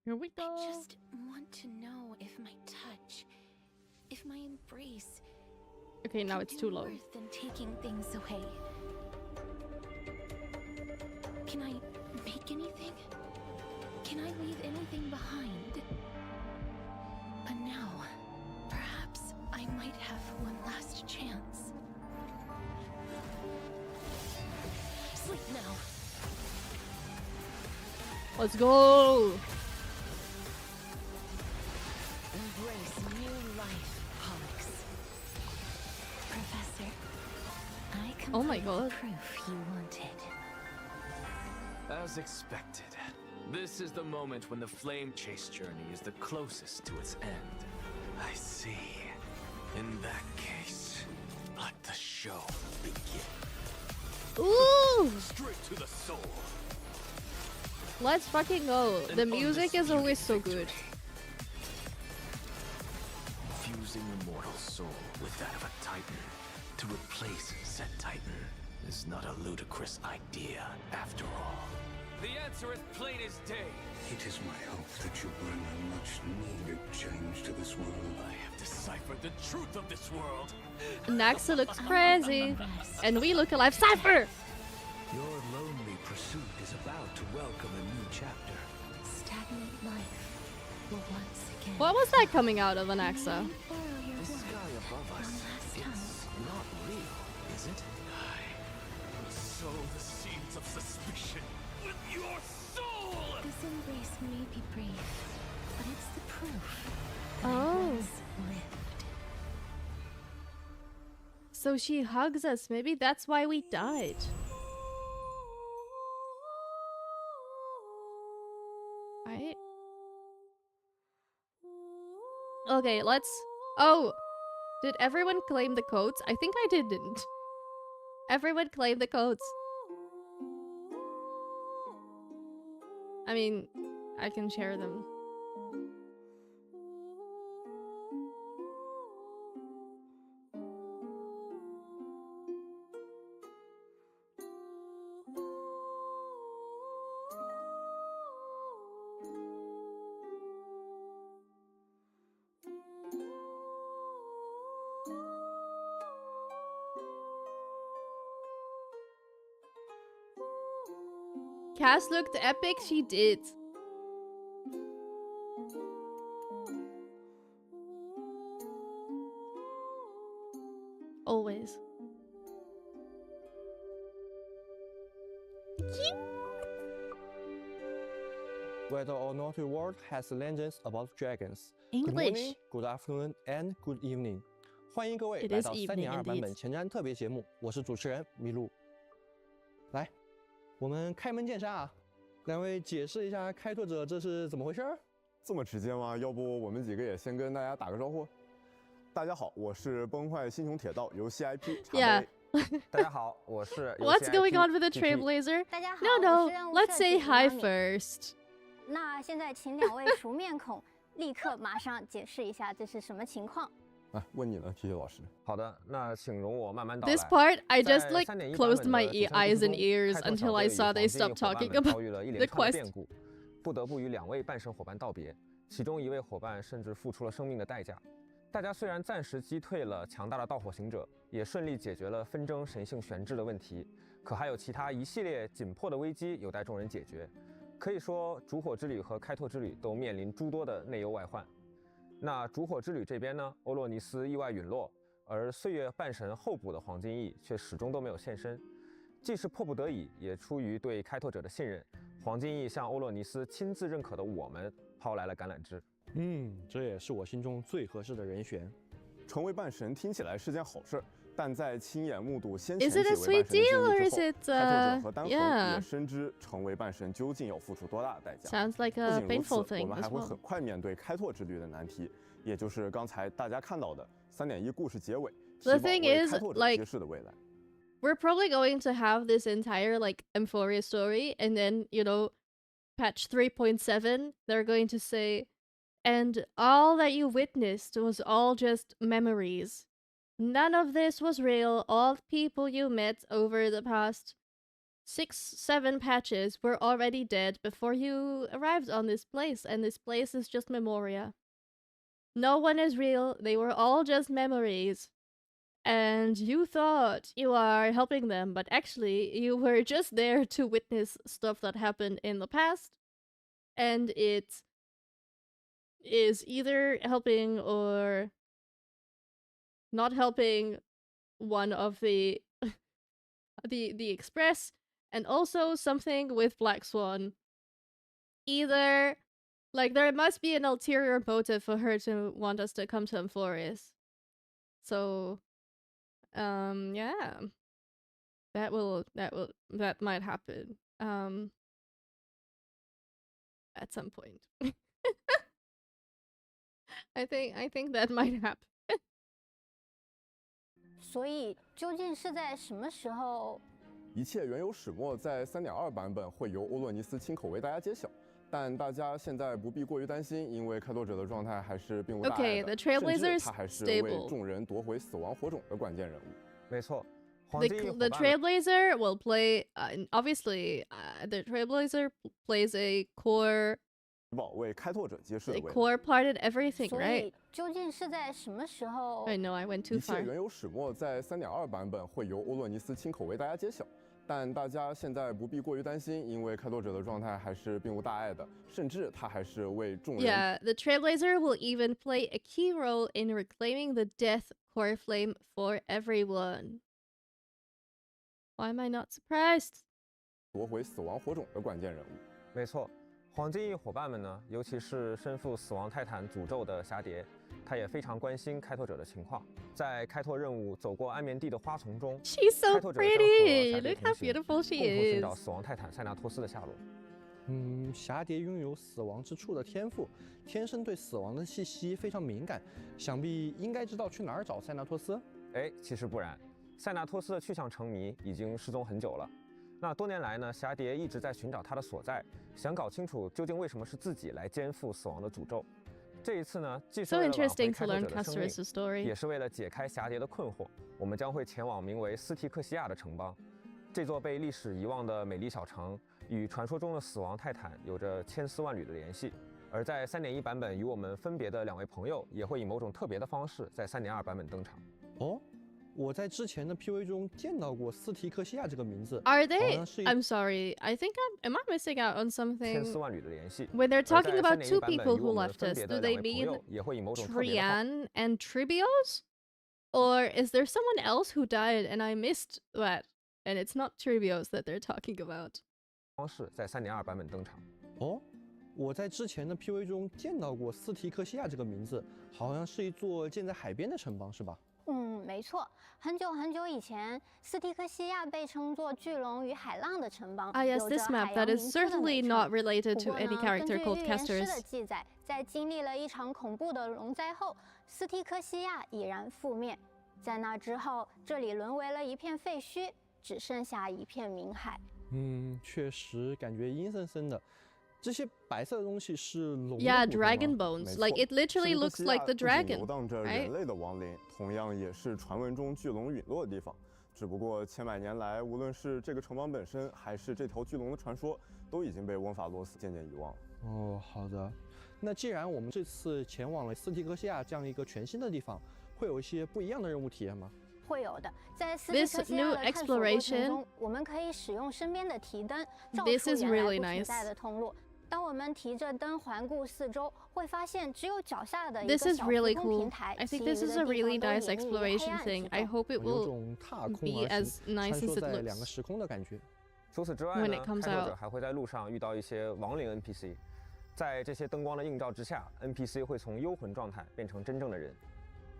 Here we go. I just want to know if my touch, if my embrace. Okay, now it's too low. Worse than taking things away. Can I make anything? Can I leave anything behind? But now, perhaps I might have one last chance. Sleep now. Let's go. Embrace new life, Pollux. Professor, I Oh my completed God. the proof you wanted. As expected, this is the moment when the flame chase journey is the closest to its end. I see. In that case, let the show begin. Ooh! Straight to the soul. Let's fucking go. An The music is undisputed always so good. victory. Fusing the mortal soul with that of a titan to replace said titan is not a ludicrous idea after all. The answer is plain as day. It is my hope that you bring a much-needed change to this world. I have deciphered the truth of this world. Naxa looks crazy. And we look alive. Cypher! Your lonely pursuit is about to welcome a new chapter. Stagnant life will once again. What was that coming out of Anaxa? Borrow your The words sky above one us, last time. it's not real, is it? I will sow the seeds of suspicion with your soul! This embrace may be brief, but it's the proof that Oh. I once lived. So she hugs us. Maybe that's why we died. Right? Okay, let's... Oh! Did everyone claim the codes? I think I didn't. Everyone claim the codes. I mean, I can share them. Cass looked epic, she did. Always. Whether or not your world has legends about dragons. Good English. morning, good afternoon, and good evening. 欢迎各位 It 来 is 到 evening 3.2版 indeed. 本前瞻特别节目，我是主持人麋鹿。来，我们开门见山啊，两位解释一下开拓者这是怎么回事儿？这么直接吗？要不我们几个也先跟大家打个招呼。大家好，我是崩坏星穹铁道游戏 IP 茶 Yeah. 杯。大家好，我是 What's going on with the Trailblazer? 大家好， No, 我 no. 是任务 Let's 设 say 计 hi 王敏 first. 那现在请两位熟面孔立刻马上解释一下这是什么情况。哎，问你呢，T T 老师。好的，那请容我慢慢道来。 This part, I just 在 like 3.1 版 closed 本 my 的主线 eyes 故事 and 中 ears 开拓 until 小 I 队与 saw 黄 they 金 stopped 伙伴 talking 们 about 遭遇了一 the 连串的 quest. 变故，不得不与2位半神伙伴道别，其中1位伙伴甚至付出了生命的代价。大家虽然暂时击退了强大的盗火行者，也顺利解决了纷争神性悬置的问题，可还有其他一系列紧迫的危机有待众人解决。可以说，烛火之旅和开拓之旅都面临诸多的内忧外患。那烛火之旅这边呢，欧洛尼斯意外陨落，而岁月半神候补的黄金翼却始终都没有现身。既是迫不得已，也出于对开拓者的信任，黄金翼向欧洛尼斯亲自认可的我们抛来了橄榄枝。这也是我心中最合适的人选。成为半神听起来是件好事，但在亲眼目睹先前 Is 几 it a 位 sweet 半神的 deal 经 or 历 is 之后， it 开拓者和丹红 yeah? 也深知成为半神究竟要付出多大的代价。 Sounds like 不 a 仅如 painful 此，我 thing 们 as 还会 well. 很快面对开拓之旅的难题，也就是刚才大家看到的3.1故事结尾，提 The 宝 thing 为 is, 开拓者 like- 揭示的未来。 We're probably going to have this entire like Euphoria story, and then patch 3.7, they're going to say, and all that you witnessed was all just memories. None of this was real. All the people you met over the past 6, 7 patches were already dead before you arrived on this place, and this place is just Memoria. No one is real, they were all just memories. And you thought you are helping them, but actually you were just there to witness stuff that happened in the past, and it is either helping or not helping one of the the express, and also something with Black Swan. Either like there must be an ulterior motive for her to want us to come to Amphorius. So yeah. That might happen. At some point. I think that might happen. 所以究竟是在什么时候？一切原有始末在3.2版本会由欧洛尼斯亲口为大家揭晓，但大家现在不必过于担心，因为开拓者的状态还是并无大碍的， Okay, the Trailblazer 甚 is 至他还是为 stable. 众人夺回死亡火种的关键人物。没错， The Trailblazer will play, obviously, the Trailblazer plays a core 宝为开拓者揭示的未来。 core part in everything, 所 right? 以究竟是在什么时候？ I know I went 一 too 切 far. 原有始末在3.2版本会由欧洛尼斯亲口为大家揭晓，但大家现在不必过于担心，因为开拓者的状态还是并无大碍的，甚至他还是为众人。 Yeah, the Trailblazer will even play a key role in reclaiming the Death Core Flame for everyone. Why am I not surprised? 夺回死亡火种的关键人物。没错，黄金翼伙伴们呢，尤其是身负死亡泰坦诅咒的霞蝶，他也非常关心开拓者的情况。在开拓任务走过安眠地的花丛中， She's so 开拓者将和 pretty. 霞蝶 Look 同 how 行， beautiful 共 she 同寻找 is. 死亡泰坦塞纳托斯的下落。霞蝶拥有死亡之处的天赋，天生对死亡的气息非常敏感，想必应该知道去哪儿找塞纳托斯。哎，其实不然，塞纳托斯的去向成谜，已经失踪很久了。那多年来呢，霞蝶一直在寻找他的所在，想搞清楚究竟为什么是自己来肩负死亡的诅咒。这一次呢，既是 So 为了挽回 interesting 开 to 拓 learn 者的生命， castorice's story. 也是为了解开霞蝶的困惑，我们将会前往名为斯提克西亚的城邦。这座被历史遗忘的美丽小城，与传说中的死亡泰坦有着千丝万缕的联系。而在3.1版本与我们分别的两位朋友，也会以某种特别的方式在3.2版本登场。哦，我在之前的 PV 中见到过斯提克西亚这个名字。 Are they? 好像是一 I'm sorry. I think am I missing out on 千丝 something? 万缕的联系。 When they're 而 talking 在 about 3.1 two 版本 people 与 who 我们 left 分 us, 别 do 的 they 两位朋 mean 友也会以某种特别的方 Trian and Tribios? Or is there someone else who died and I missed that? And it's not Tribios that they're talking about. 式在3.2版本登场。哦，我在之前的 PV 中见到过斯提克西亚这个名字，好像是一座建在海边的城邦，是吧？没错，很久很久以前，斯蒂克西亚被称作巨龙与海浪的城邦。 Ah, yes, 有着 this 海 map 洋 that 名 is 称的 certainly 美 not 称 related 不 to 过 any 呢，根 character 据 called 预言师的 Castorice. 记载，在经历了一场恐怖的龙灾后，斯蒂克西亚已然覆灭。在那之后，这里沦为了一片废墟，只剩下一片冥海。确实感觉阴森森的。这些白色的东西是龙的 Yeah, 骨头吗 dragon bones. 没 Like 错 it literally 斯 looks 蒂克西亚 like the 不仅 dragon. 游荡着 right? 人类的亡灵，同样也是传闻中巨龙陨落的地方。只不过千百年来，无论是这个城邦本身，还是这条巨龙的传说，都已经被翁法洛斯渐渐遗忘了。哦，好的。那既然我们这次前往了斯提克西亚这样一个全新的地方，会有一些不一样的任务体验吗？会有的，在斯蒂克 This 西亚 new 的探索过程 exploration 中，我们可以使用身边的提灯，照 This 出 is 原来 really 不存 nice. 在的通路。当我们提着灯环顾四周，会发现只有脚下的一 This 个 is 小浮 really 空 cool. 平台， I 其 think 余 this is 的 a 地 really 方都 nice 隐匿于黑 exploration 暗之 thing. I 中。 hope it 有 will 种踏空 be 而 as 行， nice 穿 as 梭 it 在两个 looks. 时空的感觉。除此之外 When 呢， it 开 comes 拓者 out 还会在路上遇到一些亡灵 NPC， 在这些灯光的映照之下 ，NPC 会从幽魂状态变成真正的人。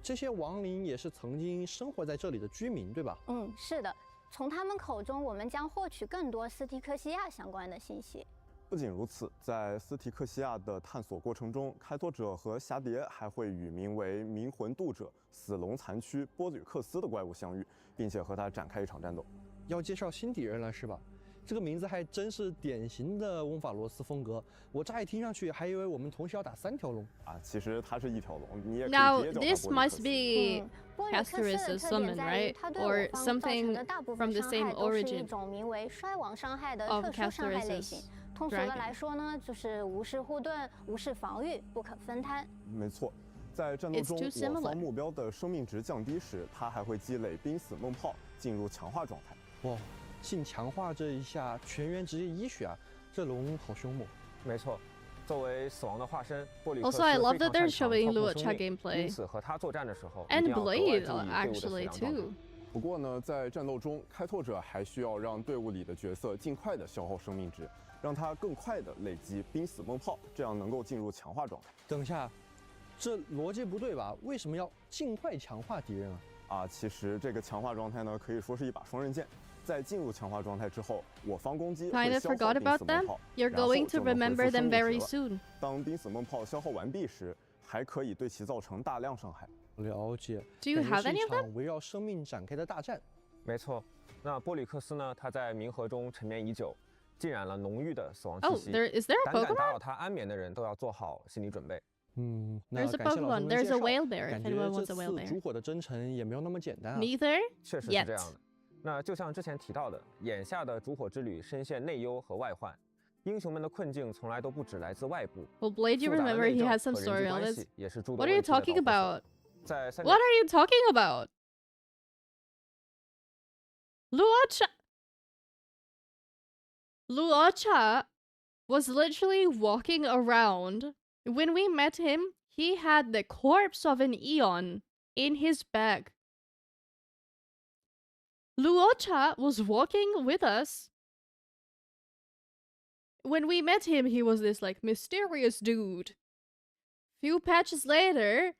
这些亡灵也是曾经生活在这里的居民，对吧？是的，从他们口中，我们将获取更多斯蒂克西亚相关的信息。不仅如此，在斯提克西亚的探索过程中，开拓者和霞蝶还会与名为冥魂渡者、死龙残躯波吕克斯的怪物相遇，并且和他展开一场战斗。要介绍新敌人了是吧？这个名字还真是典型的翁法罗斯风格。我乍一听上去还以为我们同时要打3条龙啊，其实它是一条龙，你也可以 Now 直接叫它 this 波利克 must 斯。be 波里克斯的 castorice's 特点 summon, 在于 right? 它对 Or 我方造成 something 的大部 from 分 the 伤 same 害都是一 origin 种名为衰亡伤害的 of 特殊伤害类型。 castorice's 通俗的 dragon. 来说呢，就是无视护盾、无视防御，不可分摊。没错，在战斗 It's 中， too 我 similar. 方目标的生命值降低时，它还会积累濒死梦泡，进入强化状态。哇，进强化这一下，全员直接1血啊！这龙好凶猛。没错，作为死亡的化身，波里克斯 Also, I love 非 that 常 they're 擅长 showing 操控 Luocha 生命， gameplay 因此和他作战的时候，一 and 定要格外 Blade 注意队伍的 actually 死亡状 too. 态。不过呢，在战斗中，开拓者还需要让队伍里的角色尽快的消耗生命值，让他更快的累积濒死梦泡，这样能够进入强化状态。等一下，这逻辑不对吧？为什么要尽快强化敌人啊？啊，其实这个强化状态呢，可以说是一把双刃剑。在进入强化状态之后，我方攻击 Kind 会 of 消耗 forgot 濒 about 死梦 them. 泡， You're 然后 going to 就能恢 remember 复生 them 命值 very 了。 soon. 当濒死梦泡消耗完毕时，还可以对其造成大量伤害。了解。 Do you 感觉 have 是 any 一 of them? 场围绕生命展开的大战。没错，那波里克斯呢？他在冥河中沉眠已久，浸染了浓郁的死亡气 Oh, 息。 is there a 胆敢打 Pokemon? 扰他安眠的人都要做好心理准备。那 There's a 感谢老师 Pokemon. 们的 There's 介 a 绍。 Whalebear. 感 If 觉 anyone 这 wants a 次 Whalebear. 烛火的征程也没有那么简单啊。 Neither 确实是 yet. 这样的。那就像之前提到的，眼下的烛火之旅深陷内忧和外患，英雄们的困境从来都不只来自外部。 Well, Blade, you 复杂的 remember 内 he 政 has some 和人 story 际 on 关 this. 系也是诸多 What are you 问题的导 talking 火索 about? 在3 What are you talking about? Luocha was literally walking around. When we met him, he had the corpse of an Eon in his bag. Luocha was walking with us. When we met him, he was this like mysterious dude. Few patches later,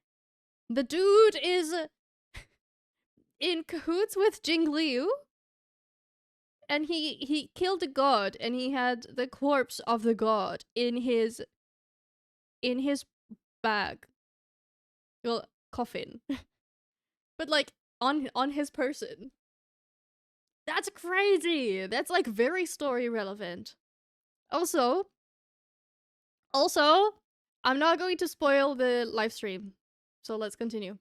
the dude is in cahoots with Jing Liu. And he killed a god, and he had the corpse of the god in his bag. Well, coffin. But like on his person. That's crazy. That's like very story relevant. Also, I'm not going to spoil the live stream. So let's continue.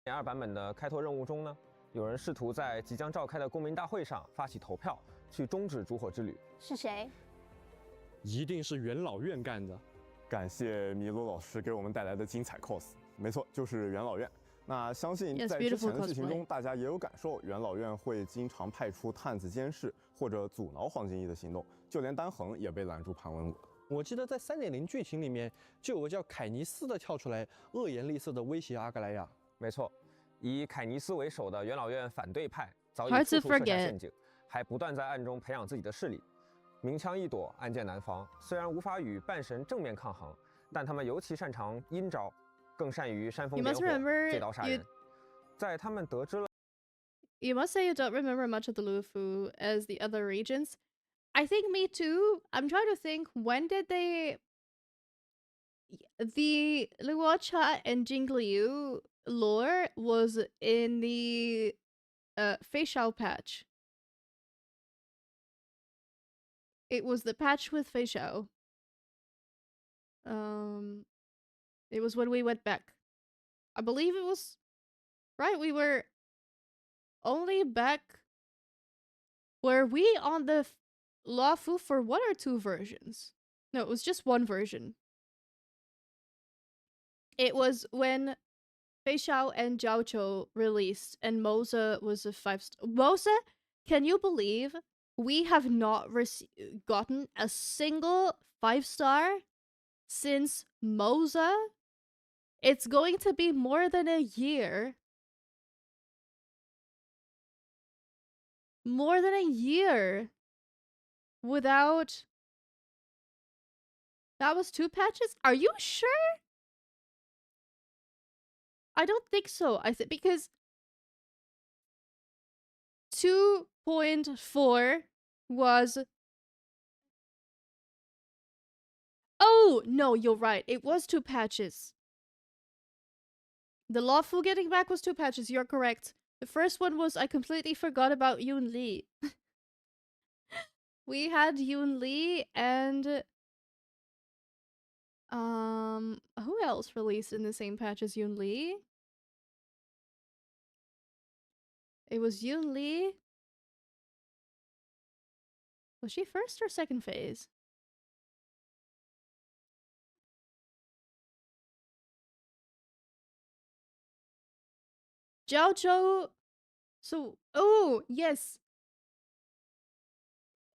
2版本的开拓任务中呢，有人试图在即将召开的公民大会上发起投票，去终止烛火之旅。是谁？一定是元老院干的。感谢麋鹿老师给我们带来的精彩 cos。没错，就是元老院。那相信 Yes, 在之前 beautiful 的剧情 cosplay. 中，大家也有感受，元老院会经常派出探子监视或者阻挠黄金翼的行动，就连单横也被拦住盘问过。我记得在3.0剧情里面就有个叫凯尼斯的跳出来，恶言厉色的威胁阿格莱亚。没错，以凯尼斯为首的元老院反对派早已 Hard 处 to 处设下 forget. 陷阱，还不断在暗中培养自己的势力。明枪易躲，暗箭难防。虽然无法与半神正面抗衡，但他们尤其擅长阴招，更善于煽风 You 点 must 火、 remember 借刀杀 you- 人。在他们得知了 You must say you don't remember much of the Luofu as the other regions. I think me too. I'm trying to think, when did they... The Luocha and Jingliu lore was in the Fei Shao patch. It was the patch with Fei Shao. It was when we went back. I believe it was... Right, we were only back... Were we on the Luofu for 1 or 2 versions? No, it was just 1 version. It was when Fei Shao and Jiao Chou released, and Moza was a 5-star. Moza, can you believe we have not gotten a single 5-star since Moza? It's going to be more than a year. More than a year without... That was 2 patches? Are you sure? I don't think so. I think because 2.4 was... Oh, no, you're right. It was 2 patches. The Lawful getting back was 2 patches. You're correct. The first one was I completely forgot about Yoon Lee. We had Yoon Lee and who else released in the same patch as Yoon Lee? It was Yoon Lee. Was she first or second phase? Zhao Zhou. So, oh, yes.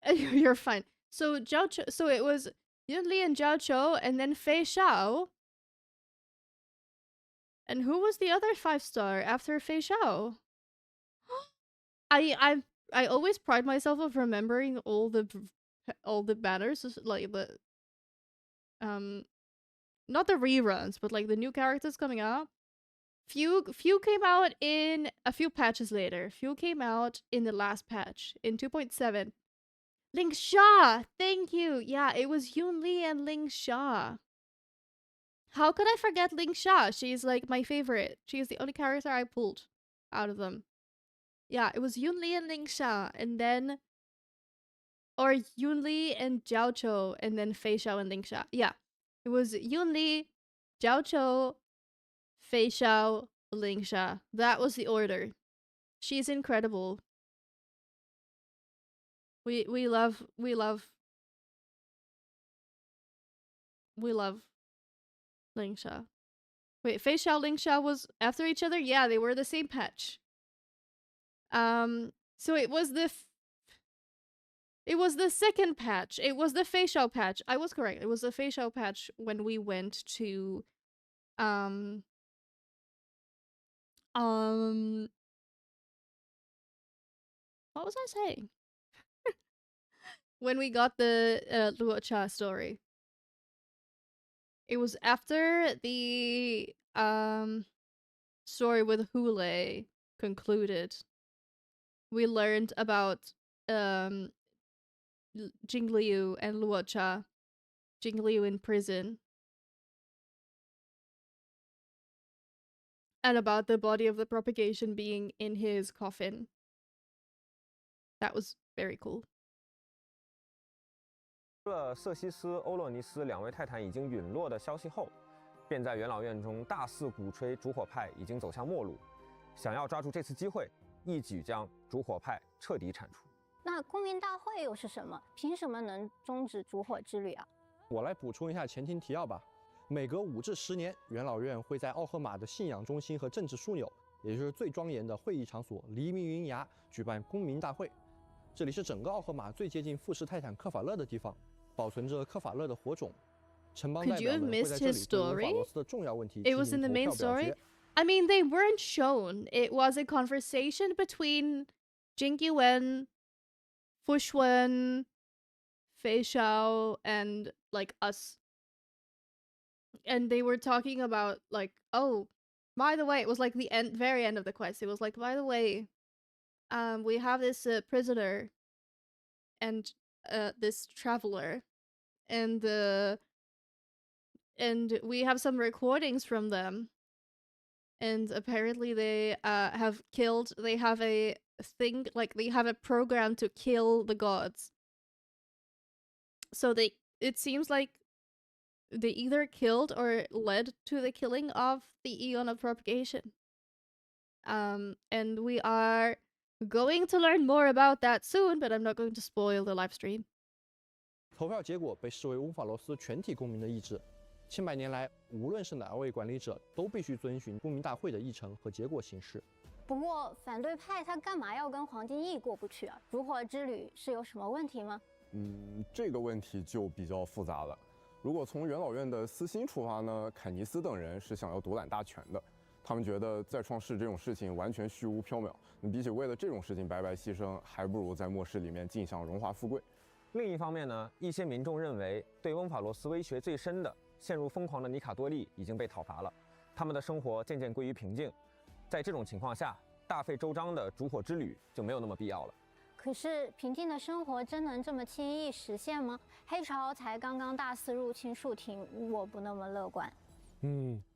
You're fine. So Zhao Zhou, so it was Yun Li and Zhao Zhou and then Fei Xiao. And who was the other 5-star after Fei Xiao? I always pride myself of remembering all the banners, like the not the reruns, but like the new characters coming out. Few came out in a few patches later. Few came out in the last patch in 2.7. Ling Sha, thank you. Yeah, it was Yoon Lee and Ling Sha. How could I forget Ling Sha? She's like my favorite. She is the only character I pulled out of them. Yeah, it was Yoon Lee and Ling Sha, and then or Yoon Lee and Zhao Chou, and then Fei Xiao and Ling Sha. Yeah, it was Yoon Lee, Zhao Chou, Fei Xiao, Ling Sha. That was the order. She's incredible. We love Ling Sha. Wait, Fei Xiao, Ling Sha was after each other? Yeah, they were the same patch. So it was the second patch. It was the Fei Xiao patch. I was correct. It was the Fei Xiao patch when we went to what was I saying? When we got the Luo Cha story. It was after the story with Hule concluded. We learned about Jing Liu and Luo Cha. Jing Liu in prison. And about the body of the propagation being in his coffin. That was very cool. 出了瑟西斯、欧洛尼斯两位泰坦已经陨落的消息后，便在元老院中大肆鼓吹烛火派已经走向末路，想要抓住这次机会，一举将烛火派彻底铲除。那公民大会又是什么？凭什么能终止烛火之旅啊？我来补充一下前情提要吧。每隔5至10年，元老院会在奥赫玛的信仰中心和政治枢纽，也就是最庄严的会议场所黎明云崖举办公民大会。这里是整个奥赫玛最接近富士泰坦科法勒的地方，保存着科法勒的火种。城邦代表们会在这里对温法罗斯的重要问题进行投票表决。I mean, they weren't shown. It was a conversation between Jing Yuan, Fu Xuan, Fei Xiao, and like us. And they were talking about like, oh, by the way, it was like the very end of the quest. It was like, by the way, we have this prisoner and this traveler, and we have some recordings from them. And apparently they have killed. They have a thing, like they have a program to kill the gods. So it seems like they either killed or led to the killing of the Eon of Propagation. And we are going to learn more about that soon, but I'm not going to spoil the live stream. 投票结果被视为温法罗斯全体公民的意志。千百年来，无论是哪位管理者，都必须遵循公民大会的议程和结果行事。不过，反对派他干嘛要跟黄金翼过不去啊？烛火之旅是有什么问题吗？这个问题就比较复杂了。如果从元老院的私心出发呢，坎尼斯等人是想要独揽大权的。他们觉得再创世这种事情完全虚无缥缈，比起为了这种事情白白牺牲，还不如在末世里面尽享荣华富贵。另一方面呢，一些民众认为对翁法罗斯威胁最深的、陷入疯狂的尼卡多利已经被讨伐了，他们的生活渐渐归于平静。在这种情况下，大费周章的烛火之旅就没有那么必要了。可是平静的生活真能这么轻易实现吗？黑潮才刚刚大肆入侵树亭，我不那么乐观。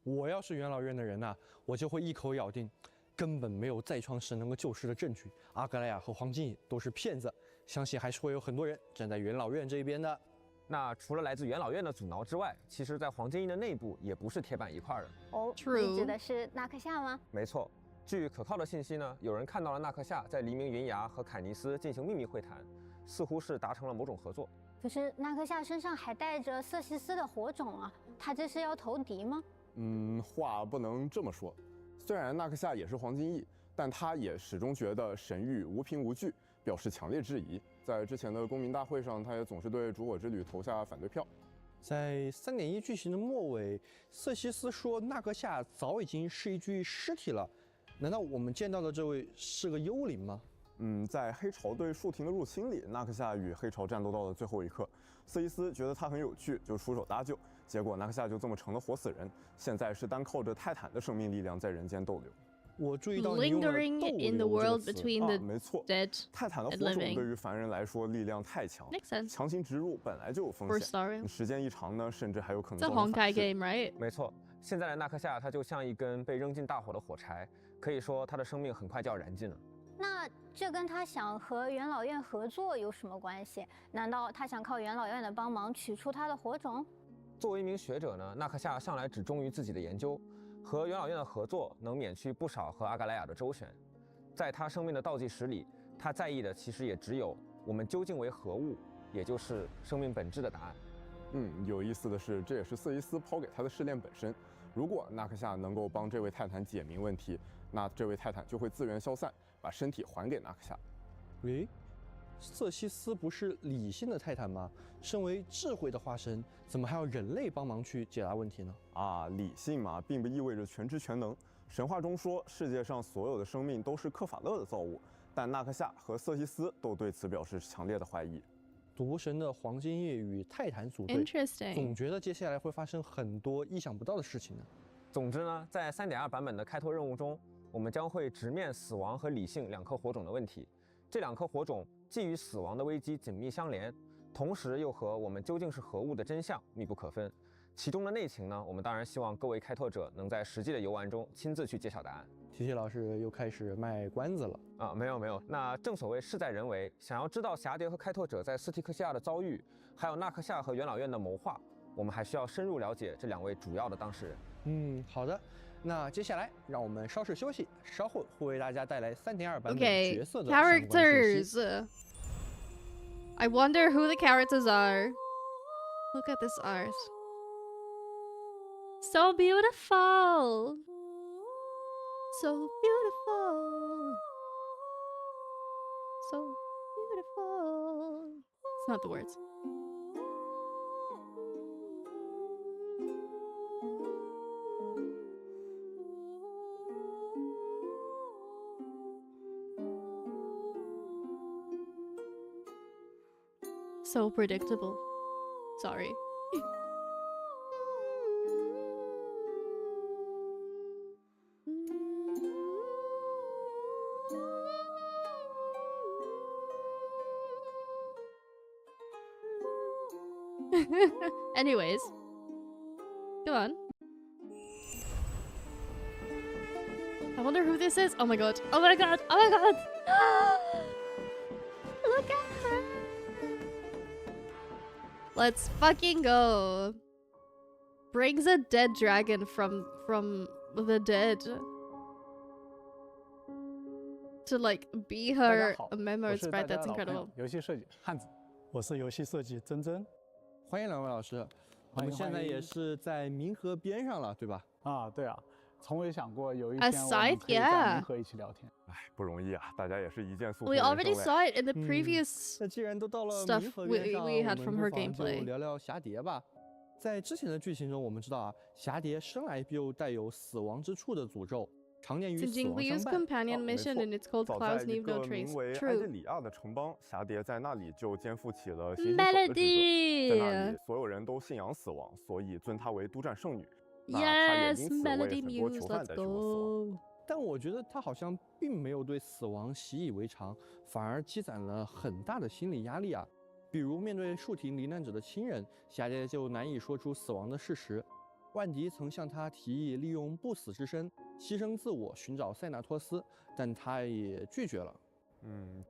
我要是元老院的人呐，我就会一口咬定，根本没有再创世能够救世的证据。阿格莱亚和黄金翼都是骗子，相信还是会有很多人站在元老院这一边的。那除了来自元老院的阻挠之外，其实在黄金翼的内部也不是铁板一块的。哦， True 你指的是纳克夏吗？没错，据可靠的信息呢，有人看到了纳克夏在黎明云崖和坎尼斯进行秘密会谈，似乎是达成了某种合作。可是纳克夏身上还带着瑟西斯的火种啊，他这是要投敌吗？话不能这么说。虽然纳克夏也是黄金翼，但他也始终觉得神域无凭无据，表示强烈质疑。在之前的公民大会上，他也总是对烛火之旅投下反对票。在3.1剧情的末尾，瑟西斯说纳克夏早已经是一具尸体了。难道我们见到的这位是个幽灵吗？在黑潮对树亭的入侵里，纳克夏与黑潮战斗到了最后一刻，瑟西斯觉得他很有趣，就出手搭救，结果纳克夏就这么成了活死人，现在是单靠着泰坦的生命力量在人间逗留。我注意到你用了 Lingering 逗 in 留 the 这个 world 词 between the 没错， dead 泰坦的 and 火种 living 对于凡人来说力量太强， makes sense 强行植入本来就有风 for 险， story. 时间一长呢，甚至还有可能 It's a 造成反 Honkai 噬。 game, right? 没错，现在的纳克夏他就像一根被扔进大火的火柴，可以说他的生命很快就要燃尽了。那这跟他想和元老院合作有什么关系？难道他想靠元老院的帮忙取出他的火种？作为一名学者呢，纳克夏向来只忠于自己的研究，和元老院的合作能免去不少和阿格莱亚的周旋。在他生命的倒计时里，他在意的其实也只有我们究竟为何物，也就是生命本质的答案。有意思的是，这也是瑟伊斯抛给他的试炼本身。如果纳克夏能够帮这位泰坦解明问题，那这位泰坦就会自愿消散，把身体还给纳克夏。瑟西斯不是理性的泰坦吗？身为智慧的化身，怎么还要人类帮忙去解答问题呢？理性嘛，并不意味着全知全能。神话中说，世界上所有的生命都是克法勒的造物，但纳克夏和瑟西斯都对此表示强烈的怀疑。毒神的黄金叶与泰坦组队， Interesting. 总觉得接下来会发生很多意想不到的事情呢。总之呢，在3.2版本的开拓任务中，我们将会直面死亡和理性2颗火种的问题。这2颗火种既与死亡的危机紧密相连，同时又和我们究竟是何物的真相密不可分。其中的内情呢，我们当然希望各位开拓者能在实际的游玩中亲自去揭晓答案。TT 老师又开始卖关子了没有，那正所谓事在人为，想要知道蛱蝶和开拓者在斯提克西亚的遭遇，还有纳克夏和元老院的谋划，我们还需要深入了解这2位主要的当事人。好的，那接下来让我们稍事休息，稍后会为大家带来3.2版本 Okay, 角色的相关信息。 characters. I wonder who the characters are. Look at this art. So beautiful. So beautiful. So beautiful. It's not the words. So predictable. Sorry. Anyways, go on. I wonder who this is. Oh my god. Oh my god. Oh my god. Look at her. Let's fucking go. Brings a dead dragon from the dead to like be 大家 her 好， memory 我是大 sprite. 家 That's 的老朋友 incredible. 游戏设计汉子，我是游戏设计珍珍。欢迎2位老师，我们现在也是在冥河边上了，对吧？对啊，从未想过有一 A 天我们 scythe? 可以在 Yeah. 冥河一起聊天。不容易啊，大家也是一剑速 We 通人 already 生 saw it in the previous 那既然都到了 stuff 冥河 we 边上， we had 我 from 们 her 不妨就 gameplay. 聊聊蛱蝶吧。在之前的剧情中，我们知道啊，蛱蝶生来就带有死亡之处的诅咒，常年与 It's 死 a 亡 Jingliu's 相伴。 companion 没 mission 错 and it's called 早在 Clouds 一 Leave No 个名 Trace. 为埃德 True. 里亚的城邦，蛱蝶在那里就肩负起了行星手的职责。在那 Melody. 里，所有人都信仰死亡，所以尊她为督战圣女。那她也 Yes, 因此为 Melody 很多 Muse. 囚犯 Let's 在寻过死亡。 go. 但我觉得他好像并没有对死亡习以为常，反而积攒了很大的心理压力啊。比如面对树亭罹难者的亲人，蛱蝶就难以说出死亡的事实。万迪曾向他提议利用不死之身牺牲自我寻找塞纳托斯，但他也拒绝了。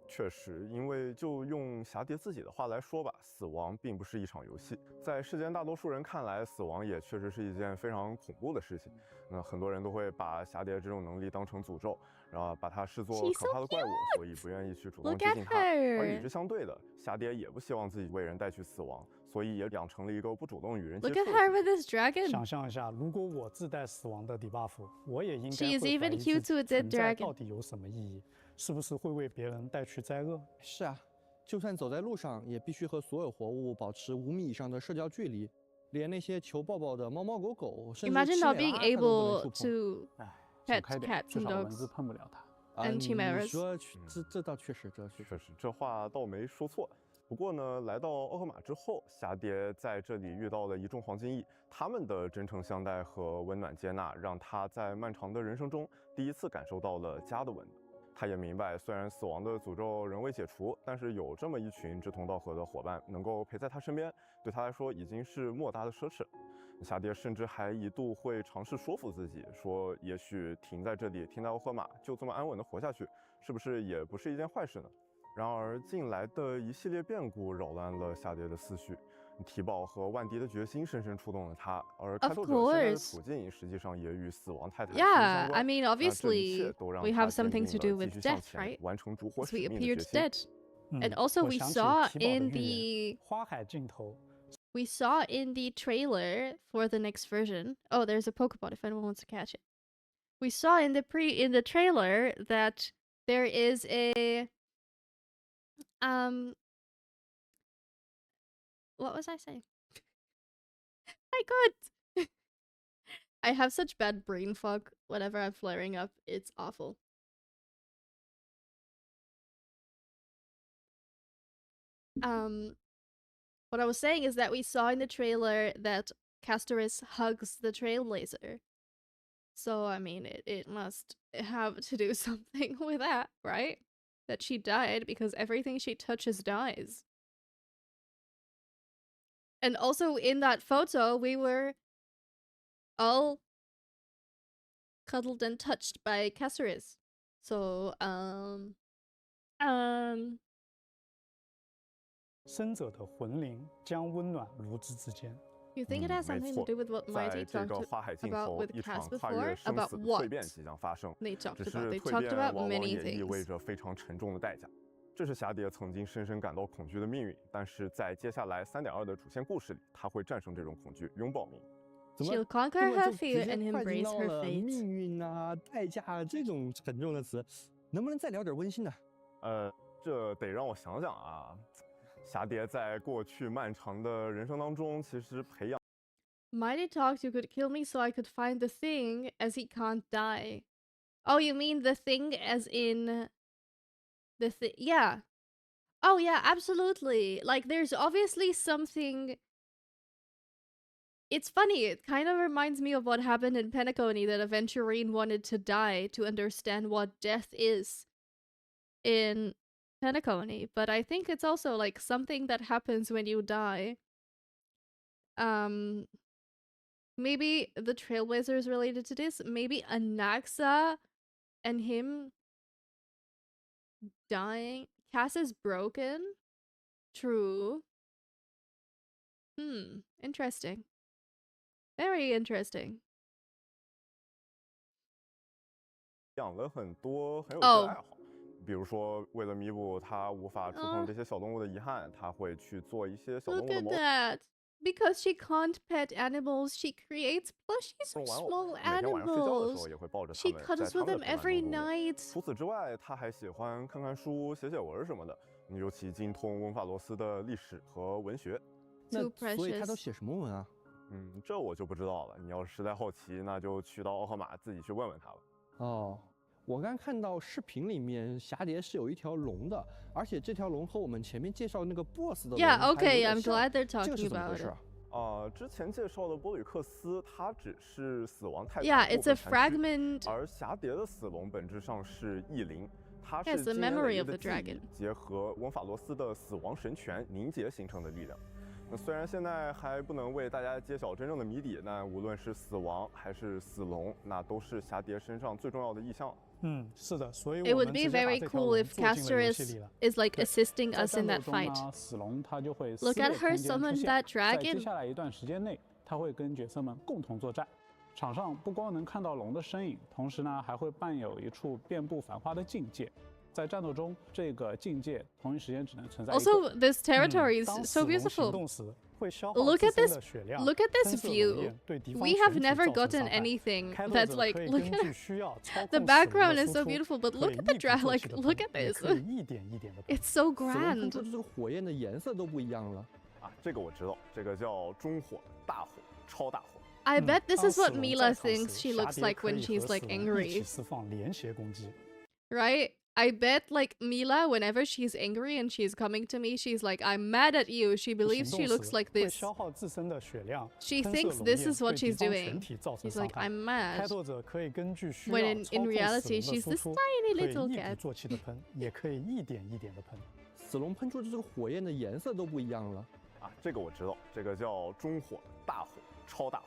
确实，因为就用霞蝶自己的话来说吧，死亡并不是一场游戏，在世间大多数人看来，死亡也确实是一件非常恐怖的事情。那很多人都会把霞蝶这种能力当成诅咒，然后把它视作 She's 可 so 怕的怪物，所以不愿意去主动 Look 接 at 近它。而与 her. 之相对的，霞蝶也不希望自己为人带去死亡，所以也养成了一个不主动与人接 Look 触 at 的 her 习惯。 with this dragon. 想象一下，如果我自带死亡的 debuff，我也应 She 该 is 会 even 怀疑 cute 自 to a 己 dead 存在 dragon. 到底有什么意义，是不是会为别人带去灾厄？是啊，就算走在路上，也必须和所有活物保持5米以上的社交距离，连那些求抱抱的猫猫狗狗，甚至 Imagine 奇 not 美 being 拉它都不能 able 触碰。 to 哎， pet 想开点， cats 至 and 少蚊子 dogs 碰不了它。and 你 chimeras. 说这倒确实，这确实。确实，这话倒没说错。不过呢，来到奥赫玛之后，霞蝶在这里遇到了一众黄金翼，他们的真诚相待和温暖接纳，让她在漫长的人生中第一次感受到了家的温暖。她也明白，虽然死亡的诅咒仍未解除，但是有这么一群志同道合的伙伴能够陪在她身边，对她来说已经是莫大的奢侈。霞蝶甚至还一度会尝试说服自己，说也许停在这里，停在奥赫玛，就这么安稳的活下去，是不是也不是一件坏事呢？然而，近来的一系列变故扰乱了霞蝶的思绪，提宝和万迪的决心深深触动了他，而开 Of 拓者现在的 course. 处境实际上也与死亡泰坦息息 Yeah, 相关。 I mean, 那这一 obviously, 切都让 we 他 have 坚 something 定 to 了 do 继 with 续向 death, 前 right? 完成烛火 Because 使 we 命的 appeared 决心。 dead. 嗯 And also 我 we 想起 saw 提宝的 in 预言 the 花海尽头， we saw in the trailer for the next version. Oh, there's a Pokeball if anyone wants to catch it. We saw in the trailer that there is a what was I saying? My god. I have such bad brain fog whenever I'm flaring up. It's awful. What I was saying is that we saw in the trailer that Castorice hugs the Trailblazer. So, I mean, it must have to do something with that, right? That she died because everything she touches dies. And also in that photo, we were all cuddled and touched by Castorice. So, 生者的魂灵将温暖如织之间。 you think it has 没 something to 错 do with what 在 Mighty 这 talked 个花海尽 about 头， with 一 Cass 场跨越 before? 生 About 死的 what 蜕变即将发生。 they talked 只 about? 是 They 蜕 talked 变 about 往往 many 也意味 things. 着非常沉重的代价。这是霞蝶曾经深深感到恐惧的命运，但是在接下来3.2的主线故事里，她会战胜这种恐惧，拥抱命运。怎么 She'll 这 conquer 么 her 就直 fear 接 and 快进 embrace 到 her 了 fate. 命运啊、代价啊这种沉重的词？能不能再聊点温馨的？这得让我想想啊。霞蝶在过去漫长的人生当中，其实培养 Mighty talked you could kill me so I could find the thing as he can't die. Oh, you mean the thing as in the thing? Yeah. Oh, yeah, absolutely. Like, there's obviously something. It's funny, it kind of reminds me of what happened in Penacony that Aventurine wanted to die to understand what death is in Penacony. But I think it's also like something that happens when you die. Maybe the Trailblazer is related to this. Maybe Anaxa and him dying. Cass is broken. True. Interesting. Very interesting. 养了很多很有趣的 Oh. 爱好，比如说为了弥补他无法触碰这些小动物的遗憾，他会去做一些小动 Look 物的 at 毛 that. Because she can't pet animals, she creates plushies 绒 of 玩偶， small 每天晚上睡觉的时候 animals. 也会抱着它 She 们，在 cuddles 他 with 们 them 的陪伴 every 中度过。 night. 除此之外，他还喜欢看看书、写写文什么的，尤其精通温法罗斯的历史和文学。那 Too 所以他 precious. 都写什么文啊？这我就不知道了。你要是实在好奇，那就去到奥赫玛自己去问问他吧。哦，我刚看到视频里面霞蝶是有一条龙的，而且这条龙和我们前面介绍的那个 BOSS 的龙 Yeah, 还有 okay, 点 I'm 像 glad they're 这个 talking 是怎么 about 回事 it. 啊？之前介绍的波吕克斯，它只是死亡泰坦 Yeah, 部 it's 分 a 残躯 fragment. 而霞蝶的死龙本质上是异灵，它 Yes, 是 the 经年累 memory 月 of 的 the 记忆 dragon. 结合温法罗斯的死亡神权凝结形成的力量。那虽然现在还不能为大家揭晓真正的谜底，那无论是死亡还是死龙，那都是霞蝶身上最重要的意象。是的，所以 It 我 would 们 be 直接把 very 这条 cool 龙 if 做进了游戏 Castorice 里了。 is like 对， assisting 在 us 战 in 斗 that 中 fight. 呢，死龙它就会 Look 撕 at 裂 her 空间出 summon 现， that 在接 dragon. 下来一段时间内，它会跟角色们共同作战。场上不光能看到龙的身影，同时呢还会伴有一处遍布繁花的境界。在战斗中，这个境界同一时间只能存在一个。 Also, this territory is 当 so 死龙行 beautiful. 动时，会消耗 Look 自 at 身 this. 的血量， Look at this 喷射龙 view. 焰对敌方 We have 全体 never 造成 gotten 伤害。 anything 开拓 that's 者 like 可以 look 根 at 据需要操 the 控死龙 background 的 is 输 so 出， beautiful, but 可 look 以 at the 一鼓 dragon. 作 Like 气地 look 喷， at 也 this. 可以一点一点的喷。 It's so 死龙喷出 grand. 的这个火焰的颜色都不一样了。啊，这个我知道，这个叫中火、大火、超大火。 I bet this 当 is 死 what 龙 Mila 在场 thinks 时， she 霞 looks 蝶 like 可 when 以 she's 和 like 死龙一起 angry, 释放连携攻击。 right? I bet like Mila, whenever she's angry and she's coming to me, she's like, I'm mad at you. She 行 believes 动 she 时 looks like 会 this. 消耗自身的血量， She 喷射 thinks 龙 this 焰 is what 对敌 she's 方全 doing. 体造成 She's 伤 like, 害。 I'm 开 mad. 拓者可以根据需要 When in 操控死 reality, 龙的 she's 输 this 出， tiny 可以 little 一鼓 cat. 作气的喷，也可以一点一点的喷。死龙喷出的这个火焰的颜色都不一样了。啊，这个我知道，这个叫中火、大火、超大火。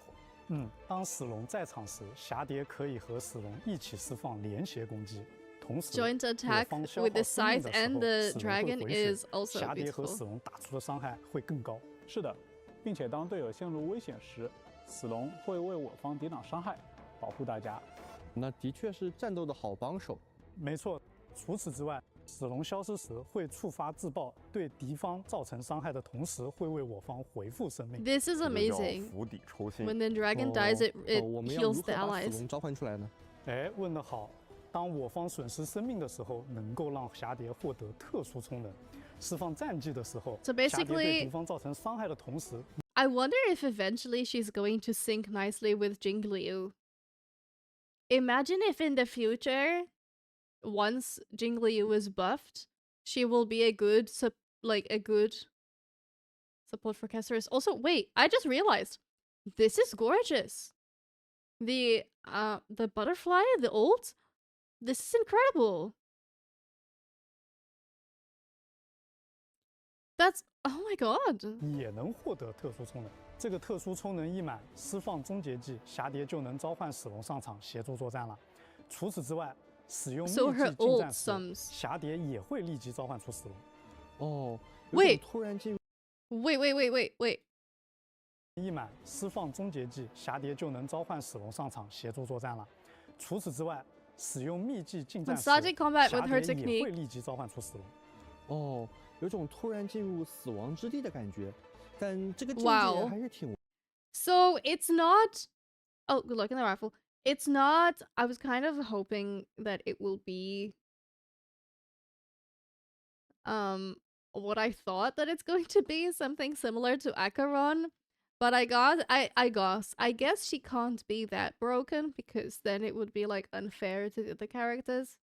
当死龙在场时，霞蝶可以和死龙一起释放连携攻击。同时， Joint attack 我方消 with 耗 the 生命 scythe 的时 and 候， the 死龙会 dragon 回血， is also 霞蝶和 beautiful. 死龙打出的伤害会更高。是的，并且当队友陷入危险时，死龙会为我方抵挡伤害，保护大家。那的确是战斗的好帮手。没错，除此之外，死龙消失时会触发自爆，对敌方造成伤害的同时，会为我方回复生命。 This is 这就叫 amazing. 釜底抽薪。 When the dragon dies, it 我们要 heals 如 the 何把死 allies. 龙召唤出来呢？问得好。当我方损失生命的时候，能够让霞蝶获得特殊充能。释放战技的时候， So 霞蝶对 basically- 敌方造成伤害的同时， I wonder if eventually she's going to sync nicely with Jingliu. Imagine if in the future, once Jingliu is buffed, she will be a good a good support for Castorice. Also, wait, I just realized this is gorgeous. The butterfly, the ult, this is incredible. That's oh my god. 也能获得特殊充能。这个特殊充能一满，释放终结技，霞蝶就能召唤死龙上场协助作战了。除此之外，使用 So 秘 her 技近 ult 战时， sums. 霞蝶也会立即召唤出死龙。哦，喂突然进入 Wait. 一满，释放终结技，霞蝶就能召唤死龙上场协助作战了。除此之外，使用秘技近战 When 时， starting combat with 霞 her 蝶也会 technique. 立即召唤出死龙。哦，有种突然进入死亡之地的感觉，但这个境界 Wow 还是挺 So it's not. Oh, good luck in the rifle. It's not. I was kind of hoping that it will be. What I thought that it's going to be, something similar to Acheron, but I guess she can't be that broken because then it would be like unfair to the other characters.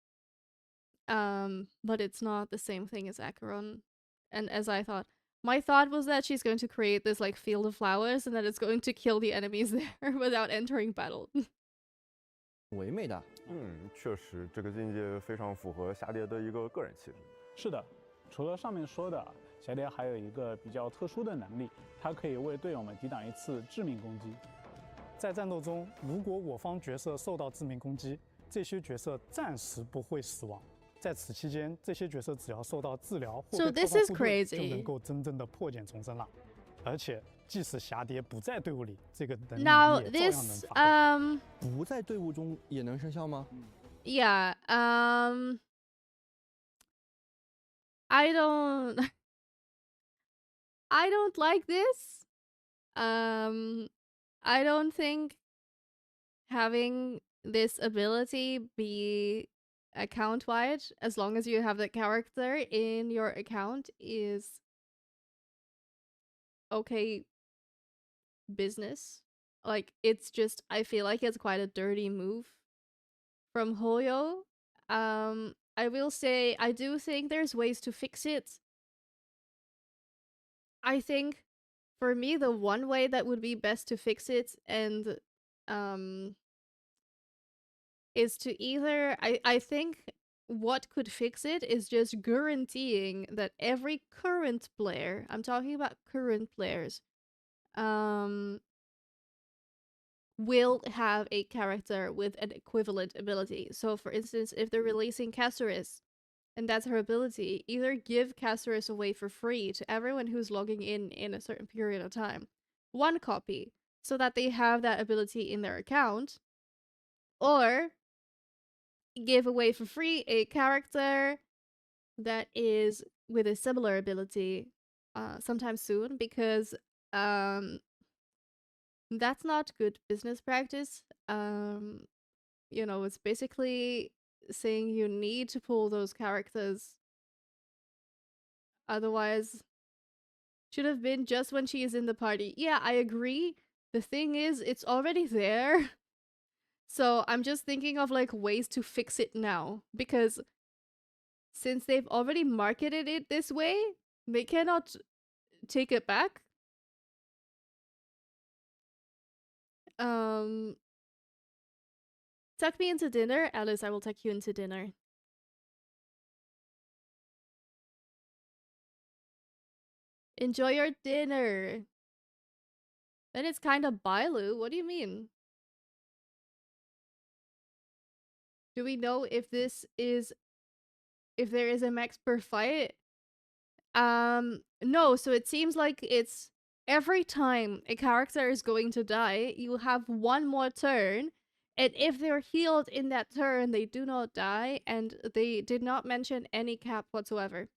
But it's not the same thing as Acheron, and as I thought. My thought was that she's going to create this like field of flowers and that it's going to kill the enemies there without entering battle. 唯美的。确实，这个境界非常符合霞蝶的一个个人气质。是的，除了上面说的，霞蝶还有一个比较特殊的能力，它可以为队友们抵挡一次致命攻击。在战斗中，如果我方角色受到致命攻击，这些角色暂时不会死亡。在此期间，这些角色只要受到治疗或 So 被 this 召 is 唤部队， crazy. 就能够真正的破茧重生了。而且，即使霞蝶不在队伍里，这个能力 Now 也照样能 this 发动。不在队伍中也能生效吗？ Yeah, I don't I don't like this. I don't think having this ability be account wide as long as you have the character in your account is okay business. Like it's just I feel like it's quite a dirty move from Hoyo. I will say I do think there's ways to fix it. I think for me the one way that would be best to fix it and is to either I think what could fix it is just guaranteeing that every current player, I'm talking about current players, will have a character with an equivalent ability. So for instance, if they're releasing castorice and that's her ability, either give castorice away for free to everyone who's logging in a certain period of time, one copy, so that they have that ability in their account, or give away for free a character that is with a similar ability sometime soon, because that's not good business practice. You know, it's basically saying you need to pull those characters. Otherwise, should have been just when she is in the party. Yeah, I agree. The thing is, it's already there. So I'm just thinking of like ways to fix it now. Because since they've already marketed it this way, they cannot take it back. Tuck me into dinner. Alice, I will tuck you into dinner. Enjoy your dinner. Then it's kind of Bailu. What do you mean? Do we know if there is a max per fight? No, so it seems like it's every time a character is going to die, you have one more turn, and if they're healed in that turn, they do not die, and they did not mention any cap whatsoever.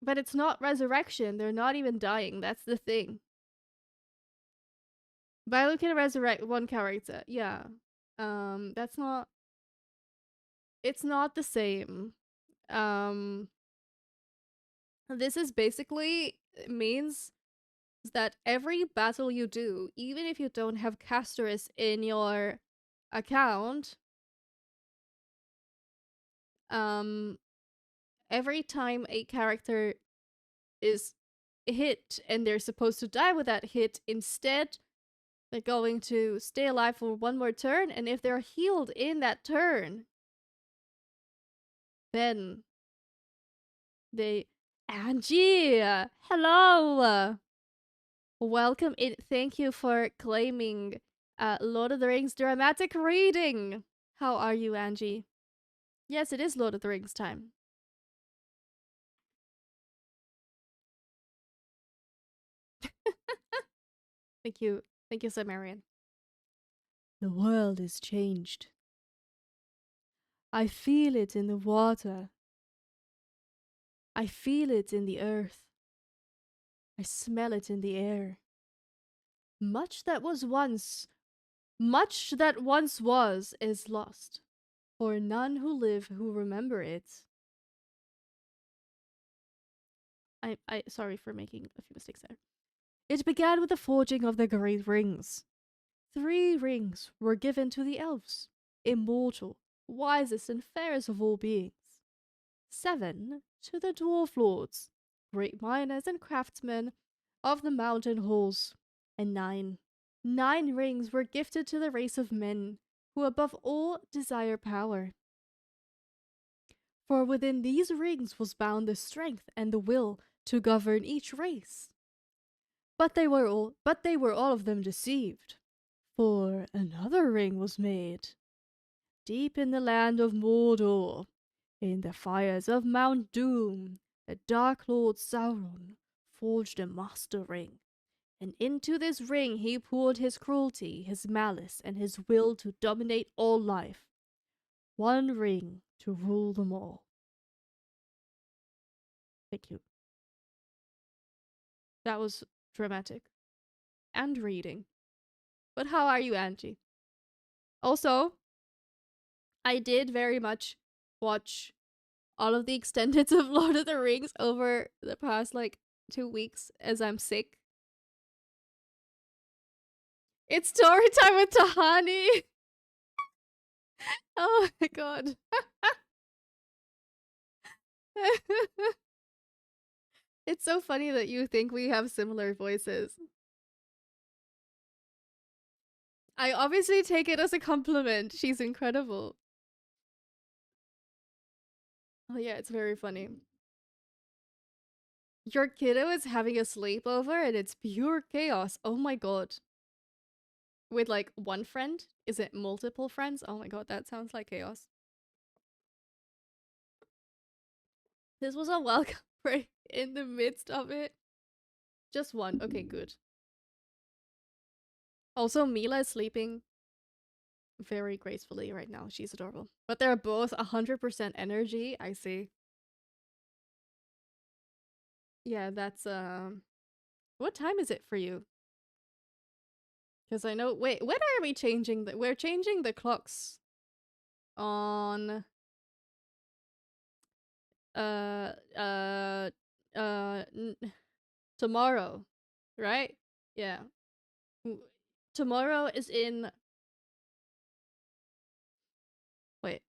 But it's not resurrection, they're not even dying, that's the thing. Bailu can resurrect one character, yeah. That's not... It's not the same. This is basically means that every battle you do, even if you don't have castorice in your account, every time a character is hit and they're supposed to die with that hit, instead they're going to stay alive for one more turn, and if they're healed in that turn, then they... Angie! Hello! Welcome in. Thank you for claiming Lord of the Rings dramatic reading. How are you, Angie? Yes, it is Lord of the Rings time. Thank you. Thank you, Saermer. The world is changed. I feel it in the water. I feel it in the earth. I smell it in the air. Much that once was is lost, for none who live who remember it. I sorry for making a few mistakes there. It began with the forging of the great rings. 3 rings were given to the elves, immortal, wisest and fairest of all beings. 7 to the dwarf lords, great miners and craftsmen of the mountain halls. And 9 rings were gifted to the race of men, who above all desire power. For within these rings was bound the strength and the will to govern each race. But they were all of them deceived, for another ring was made. Deep in the land of Mordor, in the fires of Mount Doom, the Dark Lord Sauron forged a master ring, and into this ring he poured his cruelty, his malice, and his will to dominate all life. One ring to rule them all. Thank you. That was dramatic. And reading. But how are you, Angie? Also, I did very much watch all of the extendeds of Lord of the Rings over the past, 2 weeks as I'm sick. It's story time with Tahani! Oh my god. It's so funny that you think we have similar voices. I obviously take it as a compliment. She's incredible. Oh yeah, it's very funny. Your kiddo is having a sleepover and it's pure chaos. Oh my god. With like one friend? Is it multiple friends? Oh my god, that sounds like chaos. This was a welcome break in the midst of it. Just one. Okay, good. Also, Mila is sleeping very gracefully right now. She's adorable. But they're both 100% energy. I see. Yeah, that's what time is it for you? Because I know wait, when are we changing we're changing the clocks on uh uh tomorrow, right? Yeah. Tomorrow is in wait.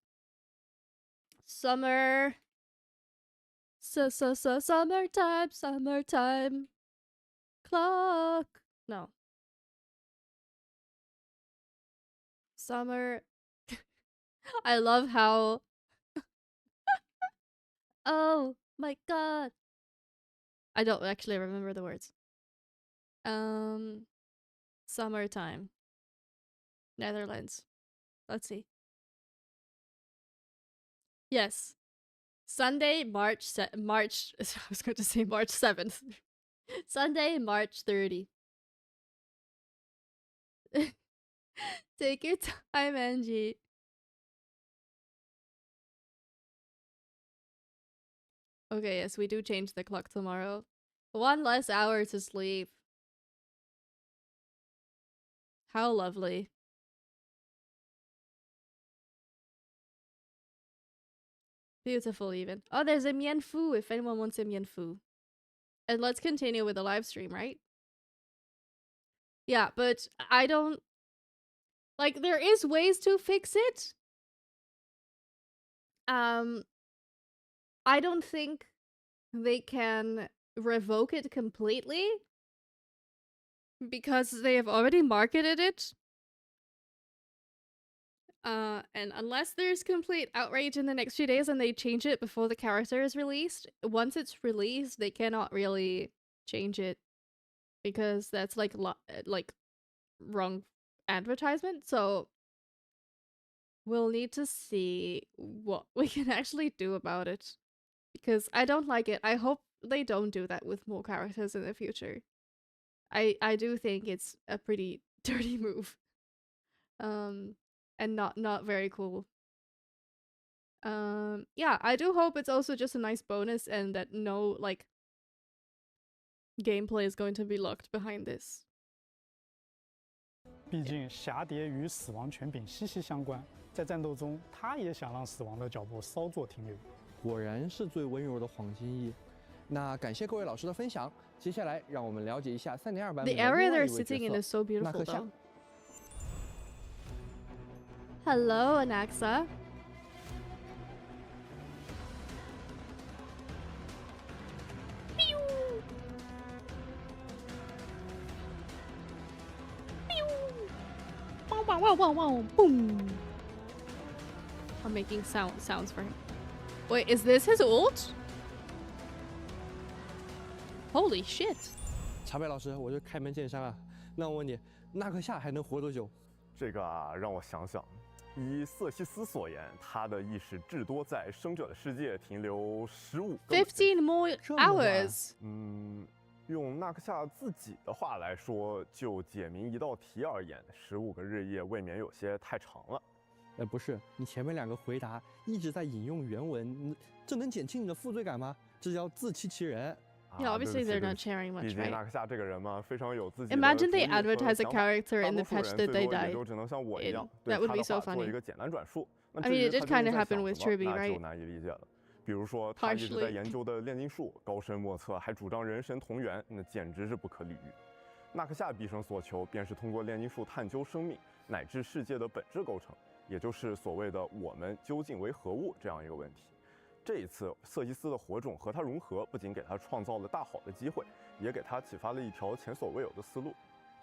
Summer summertime clock. No. Summer. I love how oh my god. I don't actually remember the words. Summertime. Netherlands. Let's see. Yes. Sunday, March I was going to say March 7th. Sunday, March 30. Take your time, Angie. Okay, yes, we do change the clock tomorrow. 1 less hour to sleep. How lovely. Beautiful even. Oh, there's a mian fu if anyone wants a mian fu. And let's continue with the live stream, right? Yeah, but I don't... Like, there is ways to fix it. I don't think they can revoke it completely. Because they have already marketed it. And unless there's complete outrage in the next few days and they change it before the character is released, once it's released, they cannot really change it because that's like wrong advertisement. So we'll need to see what we can actually do about it because I don't like it. I hope they don't do that with more characters in the future. I do think it's a pretty dirty move. And not very cool. Yeah, I do hope it's also just a nice bonus and that no like gameplay is going to be locked behind this. 毕竟侠蝶与死亡权柄息息相关，在战斗中，他也想让死亡的脚步稍作停留。果然是最温柔的黄金翼。那感谢各位老师的分享，接下来让我们了解一下3.2版本的 The 另外 area 一 they're 位 sitting 角 in is 色 so beautiful 纳克夏 though. Hello, Anaxa. Wow, wow, wow, wow, boom. I'm making sounds for him. Wait, is this his ult? Holy shit. 茶杯老师，我就开门见山了。那我问你，纳克夏还能活多久？这个啊，让我想想。依瑟西斯所言，他的意识至多在生者的世界停留15个15 more hours. 用纳克夏自己的话来说，就解谜一道题而言，15个日夜未免有些太长了。不是，你前面2个回答一直在引用原文，这能减轻你的负罪感吗？这叫自欺欺人。Yeah, obviously they're not sharing much, 毕竟 right? 纳克夏这个人嘛，非常有自己的 Imagine they 主意和 advertise a 想法 character in the 大多数 patch 人 that 最 they 多也 died 就只能像我一 in. 样，对 That would 他 be 的 so 话做 funny. 一个简单转述。那 I 至 mean, 于 it 他 did 究竟 kind of 在 happen 想 with 什么， chibi, 那就 right? 难以理解了。比如说，他一直在 Partially. 研究的炼金术，高深莫测，还主张人神同源，那简直是不可理喻。纳克夏毕生所求，便是通过炼金术探究生命乃至世界的本质构成，也就是所谓的我们究竟为何物这样一个问题。这一次，瑟西斯的火种和他融合，不仅给他创造了大好的机会，也给他启发了一条前所未有的思路。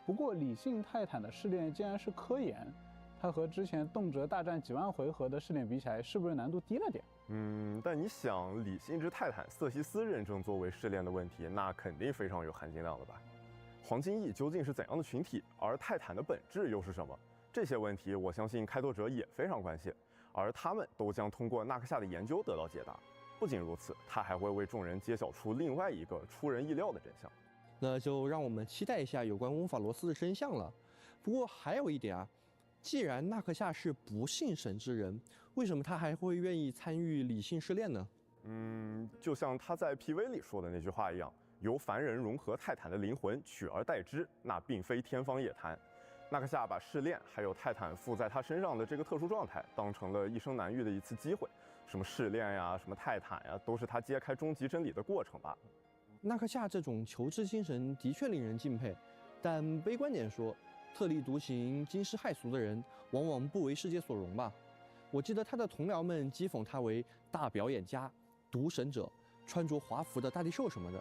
不过，理性泰坦的试炼竟然是科研，它和之前动辄大战几万回合的试炼比起来，是不是难度低了点？但你想，理性之泰坦瑟西斯认证作为试炼的问题，那肯定非常有含金量了吧？黄金翼究竟是怎样的群体？而泰坦的本质又是什么？这些问题，我相信开拓者也非常关心，而他们都将通过纳克夏的研究得到解答。不仅如此，他还会为众人揭晓出另外一个出人意料的真相。那就让我们期待一下有关翁法罗斯的真相了。不过还有一点啊，既然纳克夏是不信神之人，为什么他还会愿意参与理性试炼呢？就像他在 PV 里说的那句话一样，由凡人融合泰坦的灵魂取而代之，那并非天方夜谭。纳克夏把试炼还有泰坦附在他身上的这个特殊状态当成了一生难遇的一次机会，什么试炼呀，什么泰坦呀，都是他揭开终极真理的过程罢了。纳克夏这种求知精神的确令人敬佩，但悲观点说，特立独行、惊世骇俗的人往往不为世界所容吧。我记得他的同僚们讥讽他为大表演家、独神者、穿着华服的大地兽什么的。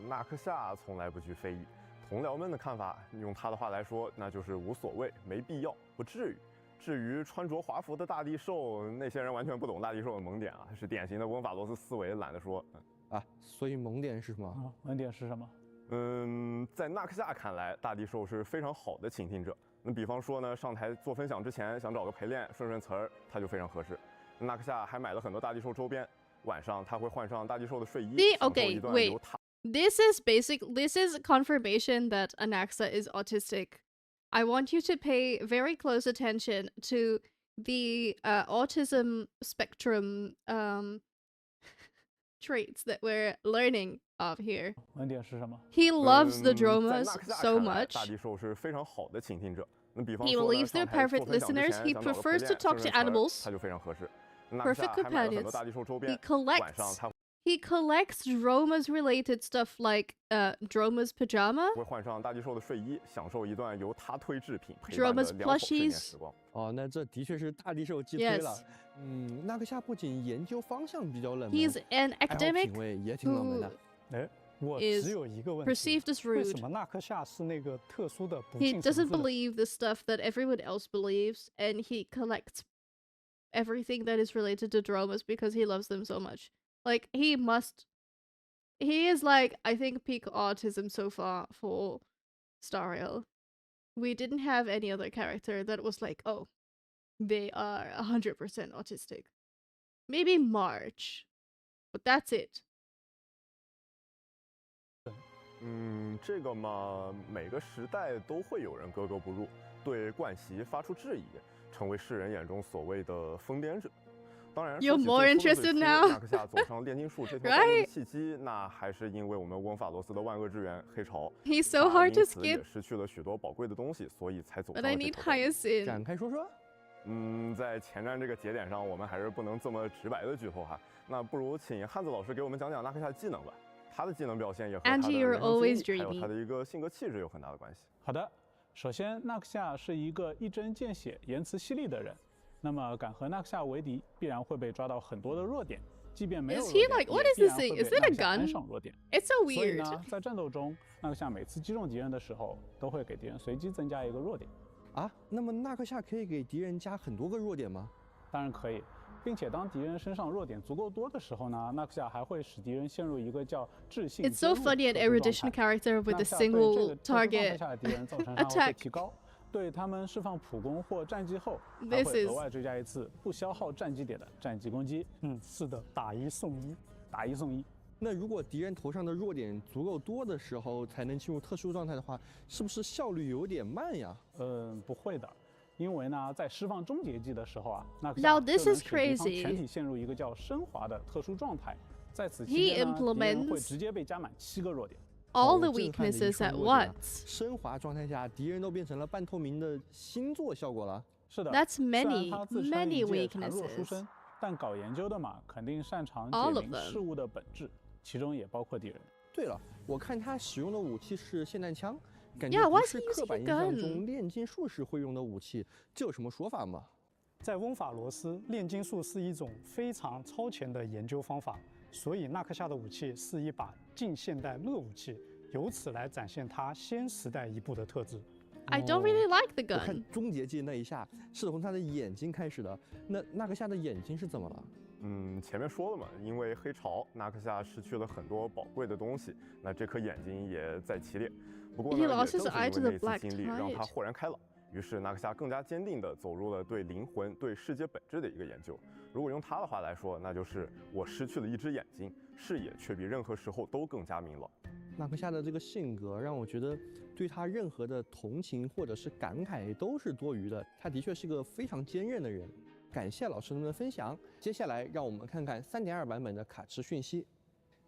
纳克夏从来不惧非议，同僚们的看法，用他的话来说，那就是无所谓、没必要、不至于。至于穿着华服的大地兽，那些人完全不懂大地兽的萌点啊，是典型的翁法罗斯思维，懒得说。所以萌点是什么？萌点是什么？在纳克夏看来，大地兽是非常好的倾听者。那比方说呢，上台做分享之前想找个陪练顺词儿，他就非常合适。纳克夏还买了很多大地兽周边，晚上他会换上大地兽的睡衣。Okay, wait. This is confirmation that Anaxa is autistic. I want you to pay very close attention to the autism spectrum traits that we're learning of here. 萌点是什么？ He loves the Dromas so much. 大地兽是非常好的倾听者。那比方 He 说呢， believes they're 上台 perfect 做分享之 listeners. 前 He 想找个陪 prefers to 练 talk 顺 to 词儿 animals. 他就非常合适。纳克 Perfect 夏还买了很多 companions. 大地兽周 He 边，晚上 collects 他 he collects Dromas related stuff like Droma's pajama, 会换上大地兽的睡衣，享受一段由他推制品陪伴的 Droma's 良好睡眠 plushies. 时光。那这的确是大地兽击推了。 Yes. 纳克夏不仅研究方向比较冷门， He's an 爱好 academic 品味也挺冷门 who 的。我 is 只有一个问题， perceived as 为什 rude. 么纳克夏是那个特殊的不 He 信神 doesn't 之的？ believe the stuff that everyone else believes, and he collects everything that is related to Dromas because he loves them so much. Like, he is like, I think, peak autism so far for Stariel. We didn't have any other character that was like, oh, they are 100% autistic. Maybe March, but that's it. 这个嘛，每个时代都会有人格格不入，对惯习发出质疑，成为世人眼中所谓的疯癫者。当然， You're more interested now. 纳克夏走上炼金术这条道路的契机，那还是因为我们翁法罗斯的万恶之源黑潮。 He's so hard to 因此 skip. 也失去了许多宝贵的东西，所以才走 But 上 I 了这 need 条道路。 Hyacinth. 展开说说。在前瞻这个节点上，我们还是不能这么直白的剧透哈。那不如请汉子老师给我们讲讲纳克夏的技能吧。他的技能表现也和他的 Angie, you're 人生 always 经历还有 dreamy. 他的一个性格气质有很大的关系。好的，首先纳克夏是一个一针见血、言辞犀利的人，那么敢和纳克夏为敌，必然会被抓到很多的弱点，即便没有 Is 弱 he 点， like, what 也 is 必 this 然会 thing? 被 Is it 纳 a 克夏安 gun? 上弱点。 It's so 所以 weird. 呢，在战斗中，纳克夏每次击中敌人的时候，都会给敌人随机增加一个弱点。那么纳克夏可以给敌人加很多个弱点吗？当然可以，并且当敌人身上弱点足够多的时候呢，纳克夏还会使敌人陷入一个叫智性 It's so funny an erudition character with a single target 下的敌人造成伤害会提高，对他们释放普攻或战绩后，还会额外追加一次不消耗战绩点的战绩攻击。是的，打一送一，打一送一。那如果敌人头上的弱点足够多的时候才能进入特殊状态的话，是不是效率有点慢呀？不会的。因为呢，在释放终结技的时候啊，纳克夏 Now this 就能 is 使敌方 crazy. 全体陷入一个叫升华的特殊状态，在此期 He 间呢，敌人 implements 会直接被加满7个弱点。 all the weaknesses at once. 升华状态下，敌人都变成了半透明的星座效果了。是的 That's 虽然 many, 他自称 many 一介孱弱书 weaknesses. 生，但搞研究的嘛，肯定擅长 All 解 of 明 them. 事物的本质，其中也包括敌人。对了，我看他使用的武器是霰弹枪，感觉 Yeah, 不 why is 是 he 刻 using 板 a 印象 gun? 中炼金术士会用的武器，这有什么说法吗？在翁法罗斯，炼金术是一种非常超前的研究方法，所以纳克夏的武器是一把近现代热武器，由此来展现他先时代一步的特质。I don't really like the 我看 gun. 终结技那一下是从他的眼睛开始的，那纳克夏的眼睛是怎么了？前面说了嘛，因为黑潮，纳克夏失去了很多宝贵的东西，那这颗眼睛也在其列。不过呢， He 也正 lost 是 his 因 eye 为 to 那 the 一次 black 经历，让他 tide. 豁然开朗。于是纳克夏更加坚定地走入了对灵魂、对世界本质的一个研究。如果用他的话来说，那就是我失去了一只眼睛，视野却比任何时候都更加明朗。纳克夏的这个性格让我觉得，对他任何的同情或者是感慨都是多余的。他的确是个非常坚韧的人。感谢老师们的分享。接下来让我们看看 3.2 版本的卡池讯息。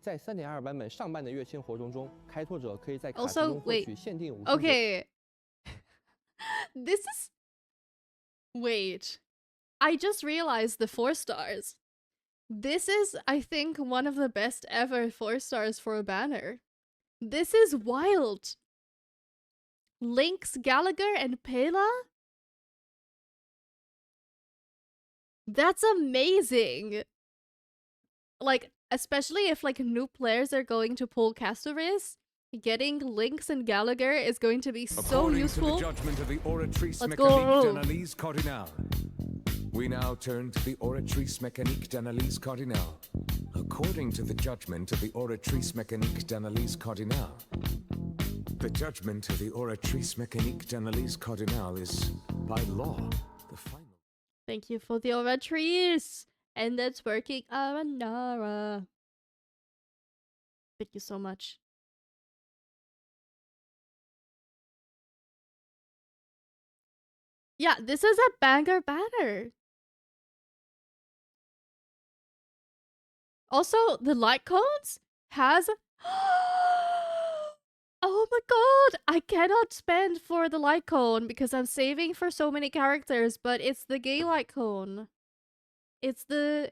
在 3.2 版本上半的跃迁活动中，开拓者可以在卡池中获取限定武器。Okay. This is... Wait. I just realized the 4 stars. This is, I think, one of the best ever 4 stars for a banner. This is wild. Lynx, Gallagher, and Pela? That's amazing. Like, especially if like new players are going to pull castorice, getting Lynx and Gallagher is going to be so useful. To the judgment of the Oratrice Let's Mécanique go. d'Analyse Cardinale. We now turn to the Oratrice Mécanique d'Analyse Cardinale. According to the judgment of the Oratrice Mécanique d'Analyse Cardinale, the judgment of the Oratrice Mécanique d'Analyse Cardinale is, by law, the final. Thank you for the Oratrice. And that's working, Aranara. Thank you so much. Yeah, this is a banger banner. Also, the light cones has... Oh my god! I cannot spend for the light cone because I'm saving for so many characters, but it's the gay light cone. It's the...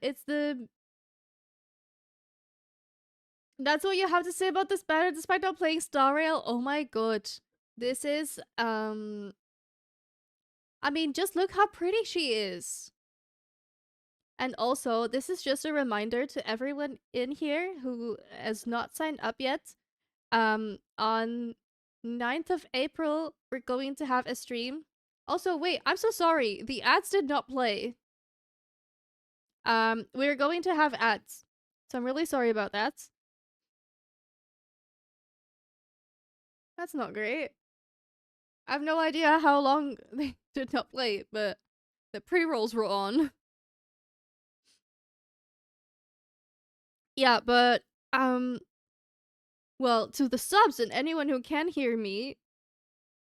That's what you have to say about this banner despite not playing Star Rail? Oh my god. This is, I mean, just look how pretty she is. And also, this is just a reminder to everyone in here who has not signed up yet. On 9th of April, we're going to have a stream. Also, wait, I'm so sorry. The ads did not play. We're going to have ads. So I'm really sorry about that. That's not great. I have no idea how long they did not play, but the pre-rolls were on. Yeah, but, well, to the subs and anyone who can hear me,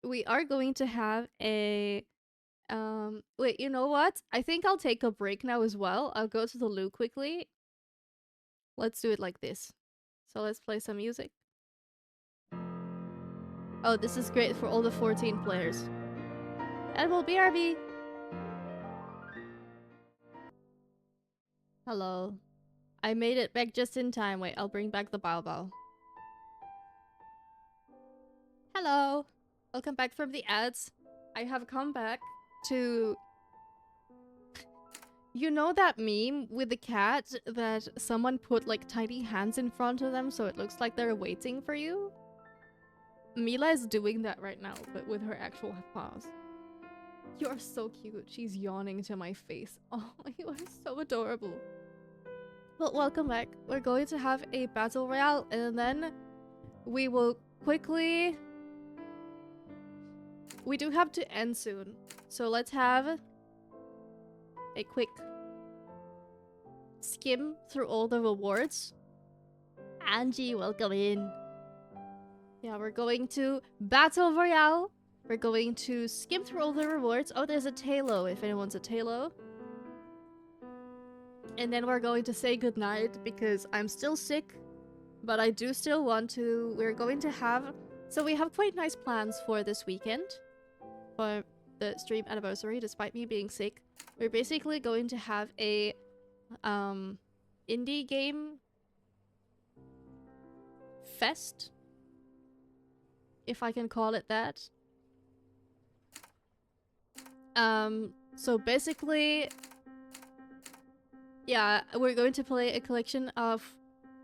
we are going to have a, wait, you know what? I think I'll take a break now as well. I'll go to the loo quickly. Let's do it like this. So let's play some music. Oh, this is great for all the 14 players. And we'll BRB. Hello. I made it back just in time. Wait, I'll bring back the Bao Bao. Hello. Welcome back from the ads. I have come back to... You know that meme with the cat that someone put like tiny hands in front of them so it looks like they're waiting for you? Mila is doing that right now, but with her actual paws. You are so cute. She's yawning to my face. Oh, you are so adorable. Well, welcome back. We're going to have a battle royale, and then we will quickly... We do have to end soon, so let's have a quick skim through all the rewards. Angie, welcome in. Yeah, we're going to Battle Royale. We're going to skim through all the rewards. Oh, there's a Talo, if anyone's a Talo. And then we're going to say goodnight because I'm still sick. But I do still want to... We're going to have... So we have quite nice plans for this weekend. For the stream anniversary, despite me being sick. We're basically going to have a... indie game... fest? If I can call it that. So basically... Yeah, we're going to play a collection of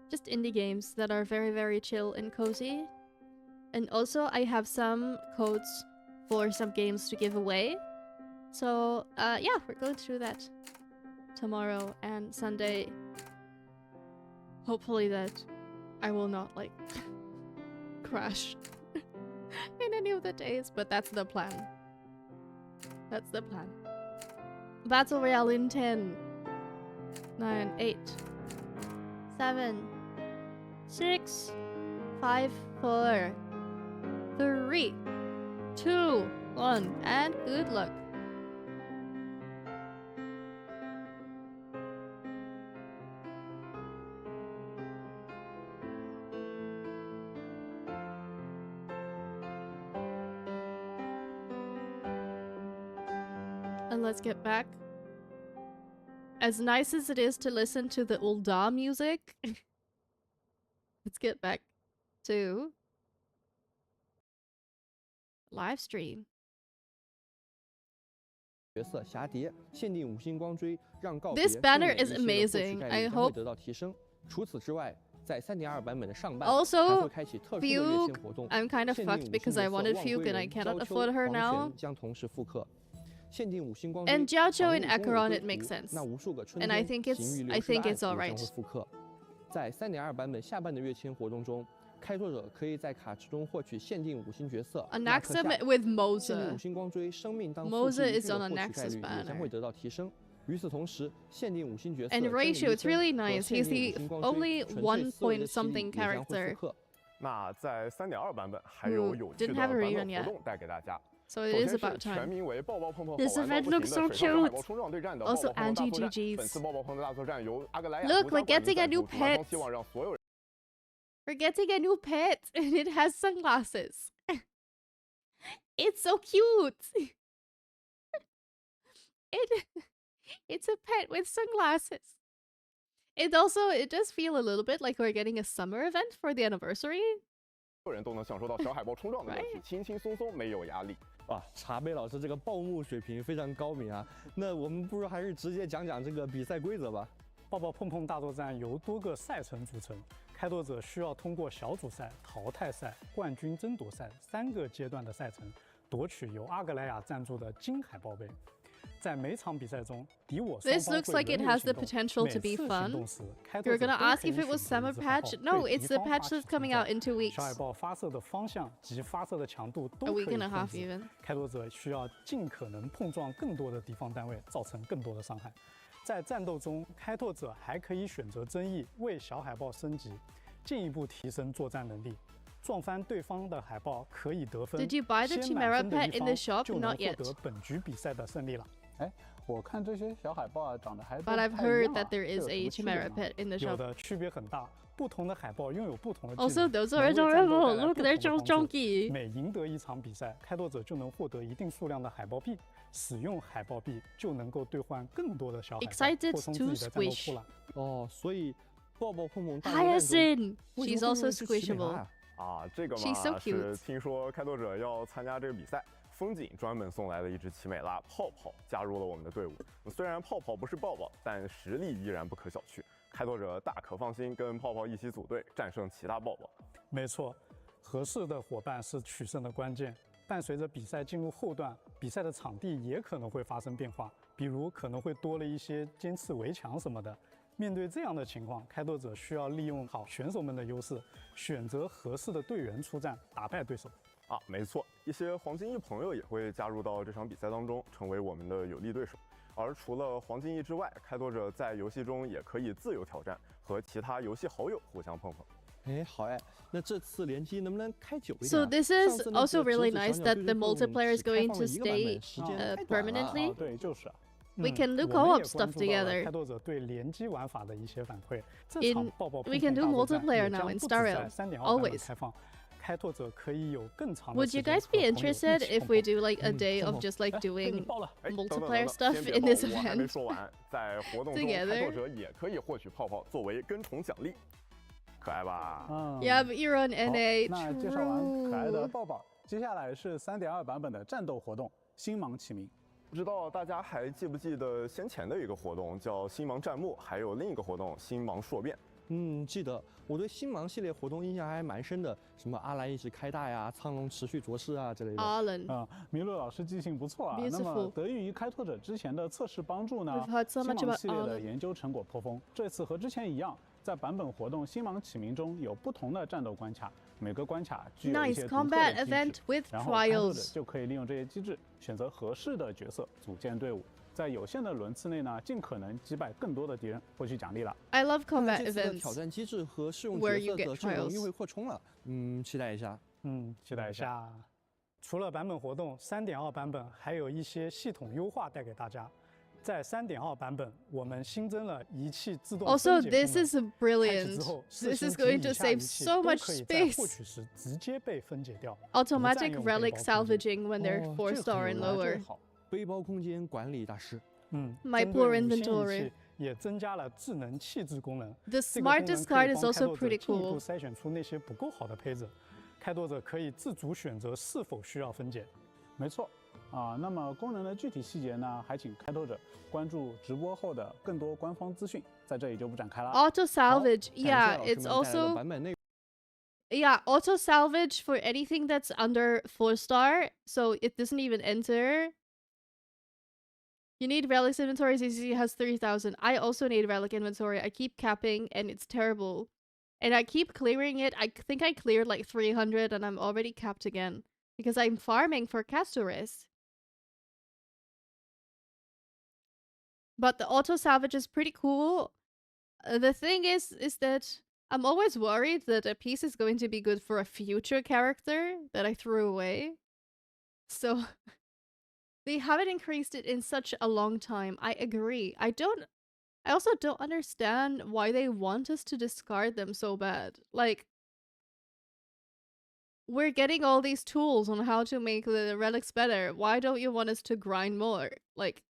just indie games that are very, very chill and cozy. And also, I have some codes for some games to give away. So yeah, we're going to do that tomorrow and Sunday. Hopefully that I will not like crash in any of the days, but that's the plan. That's the plan. Battle Royale in 10, 9, 8, 7, 6, 5, 4, 3, 2, 1, and good luck. And let's get back. As nice as it is to listen to the Ulda music, let's get back to live stream. 角色侠蝶限定5星光锥，让告别 This banner 更远 is 一些的获取 amazing. 概 I 率将会 hope 得到提升。除此之外，在3.2版本的上半 Also, 还会开启特殊的月签活动。 I'm kind of 限定 fucked 5 because 星 I 角色 wanted 望 Fuke 归 and I 人 cannot 娇秋 afford her 黄 now. 泉将同时复刻。限定5星光锥 And Jiaqiu 防 and 御攻 Acheron, 归 it makes 途 sense. 那无数个春 And I 天 think 行于 it's 流逝的 it's 爱也将 alright. 会复刻。在3.2版本下半的月签活动中，开拓者可以在卡池中获取限定5星角色 Anaxim 纳克夏 with 限定 Moza. 5星光锥生命当 Moza 复制一 is 致 on 的 a 获取概 Nexus 率也将 banner. 会得到提升。与此同时，限定5星角色 And 真理 ratio, 医 it's 生 really 和 nice. 限 He's 定 the 5星光锥 only 纯粹 1 4位 point 的犀利 something 也将会复 character. 刻。那在3.2版本还有 Who 有趣 didn't 的 have a 版 rerun 本 yet. 活动带给大家。 So 首 it 先 is 是 about 全 time. 名为抱抱碰碰好 This 玩到 event 不行 looks 的 so 水上海 cute. 豹冲撞对战的 Also 抱抱碰碰大作战。 anti-GGs. 本次抱抱碰的大作战由阿格莱亚 Look, 独家 we're 冠 getting 名 a 赞 new 助，主办方 pet. 希望让所有人。 We're getting a new pet and it has sunglasses. It's so cute. It's a pet with sunglasses. It does feel a little bit like we're getting a summer event for the anniversary. 所有人都能享受到小海豹冲撞的乐趣，轻轻松松，没有压力。哇，茶杯老师这个报幕水平非常高明啊！那我们不如还是直接讲讲这个比赛规则吧。抱抱碰碰大作战由多个赛程组成，开拓者需要通过小组赛、淘汰赛、冠军争夺赛3个阶段的赛程，夺取由阿格莱亚赞助的金海豹杯。在每场比赛中，敌我双 This 方 looks 会 like it 轮流 has the 行动。 potential 每 to 次 be 行 fun. 动时，开拓 You're 者 gonna 都 ask 可以 if it was 选择 summer 一只海 patch? 豹 No, 对 it's 敌 the 方 patch 发起 that's coming 挑 out 战 in 2 weeks. 小海豹发射的方向及发射的强度 A 都可以 week and a 控 half 制。 even. 开拓者需要尽可能碰撞更多的敌方单位，造成更多的伤害。在战斗中，开拓者还可以选择争议为小海豹升级，进一步提升作战能力。撞翻对方的海豹可以得分。 Did you buy the 先 Chimera 满分的 pet 一 in 方 the shop? 就能 Not 获 yet. 得本局比赛的胜利了。哎，我看这些小海豹啊，长得还都 But I've 不太一 heard 样 that 啊 there 这有 is 什 a 么区别 Chimera 吗？ pet in the 有 shop. 的区别很大，不同的海豹拥有不同的技 Also, 能， those 能 are 为战斗带 adorable. 来 Look, 不 they're 同的 so 帮助。 chunky. 每赢得一场比赛，开拓者就能获得一定数量的海豹币，使用海豹币就能够兑换更多的小海豹， Excited 扩充自 to 己的战斗 squish. 库了。哦，所以抱抱碰碰大作战中， Hyacinth. 为 She's 什么会 also 有一只奇美拉 squishable. 啊？啊，这个 She's so 嘛是 cute. 听说开拓者要参加这个比赛，风景专门送来了一只奇美拉泡泡加入了我们的队伍。虽然泡泡不是抱抱，但实力依然不可小觑。开拓者大可放心，跟泡泡一起组队，战胜其他抱抱。没错，合适的伙伴是取胜的关键。伴随着比赛进入后段，比赛的场地也可能会发生变化，比如可能会多了一些尖刺围墙什么的。面对这样的情况，开拓者需要利用好选手们的优势，选择合适的队员出战，打败对手。啊，没错，一些黄金翼朋友也会加入到这场比赛当中，成为我们的有力对手。而除了黄金翼之外，开拓者在游戏中也可以自由挑战，和其他游戏好友互相碰碰。哎，好哎，那这次联机能不能开久一点 So 啊？ this 上 is 次那 also 个 really 折纸 nice 小鸟 that 对 the 对碰 multiplayer is 只开 going 放 to 了一个版 stay 本，时间太短了 permanently. 对，就是啊。 We can do 我们 co-op 也 stuff 关注到了 together. 开拓者对联机玩法的一些反馈。这 In- 场抱抱碰 we 碰 can do 大作战 multiplayer 也 now 将 in 不止 Star 在 Rail, 3.2版本 always. 开放，开拓者可以有更长的 Would 时 you 间 guys 和 be 朋友一 interested 起 if 碰 we 碰。 do like a day 碰 of 碰 just like 被你 doing 爆了。哎，等等等 multiplayer 等， stuff 先别 in 跑 this 我还没 event? 说完，在活动中， Together 开拓者也可以获取泡泡作为跟宠奖励，可爱吧？嗯 Yeah, but you're on 好 NA. 那介绍完可爱的 True. 抱抱，接下来是3.2版本的战斗活动——星芒启明。不知道大家还记不记得先前的一个活动叫星芒战幕，还有另一个活动星芒硕变。记得我对星芒系列活动印象还蛮深的，什么阿兰一直开大呀，苍龙持续着势啊之类的。Alan，麋鹿老师记性不错啊。那么得益于开拓者之前的测试帮助呢，星芒系列的研究成果颇丰。这次和之前一样，在版本活动星芒启明中有不同的战斗关卡，每个关卡具有一些独特的机制，然后开拓者就可以利用这些机制，选择合适的角色组建队伍。在有限的轮次内呢，尽可能击败更多的敌人，获取奖励了。I love combat 这次的 events 挑战机制和试用角色的阵容又会扩充了，期待一下。期待一下。除了版本活动，3.2版本还有一些系统优化带给大家。在3.2版本，我们新增了仪器自动分解 Also, 功能。this is brilliant. 开启之后 This is going to save so much 都可以在 space. 获取时直接被分解掉。 Automatic 不占用 relic 背包空间。 salvaging when they're 4-star and lower. 背包空间管理大师。My 针对 poor 无线仪器 inventory. 也增加了智能弃置功能。 The 这个功 smart 能可以 discard 帮 is 开 also 拓者 pretty 进一步 cool. 筛选出那些不够好的胚子，开拓者可以自主选择是否需要分解。没错。那么功能的具体细节呢，还请开拓者关注直播后的更多官方资讯，在这里就不展开了。 Auto salvage, yeah, it's also yeah, auto salvage for anything that's under 4-star, so it doesn't even enter. You need relics inventory. CC has 3,000. I also need relic inventory. I keep capping and it's terrible, and I keep clearing it. I think I cleared like 300 and I'm already capped again because I'm farming for castorice. But the auto salvage is pretty cool. The thing is that I'm always worried that a piece is going to be good for a future character that I threw away. So they haven't increased it in such a long time. I agree. I also don't understand why they want us to discard them so bad. Like, we're getting all these tools on how to make the relics better. Why don't you want us to grind more? Like,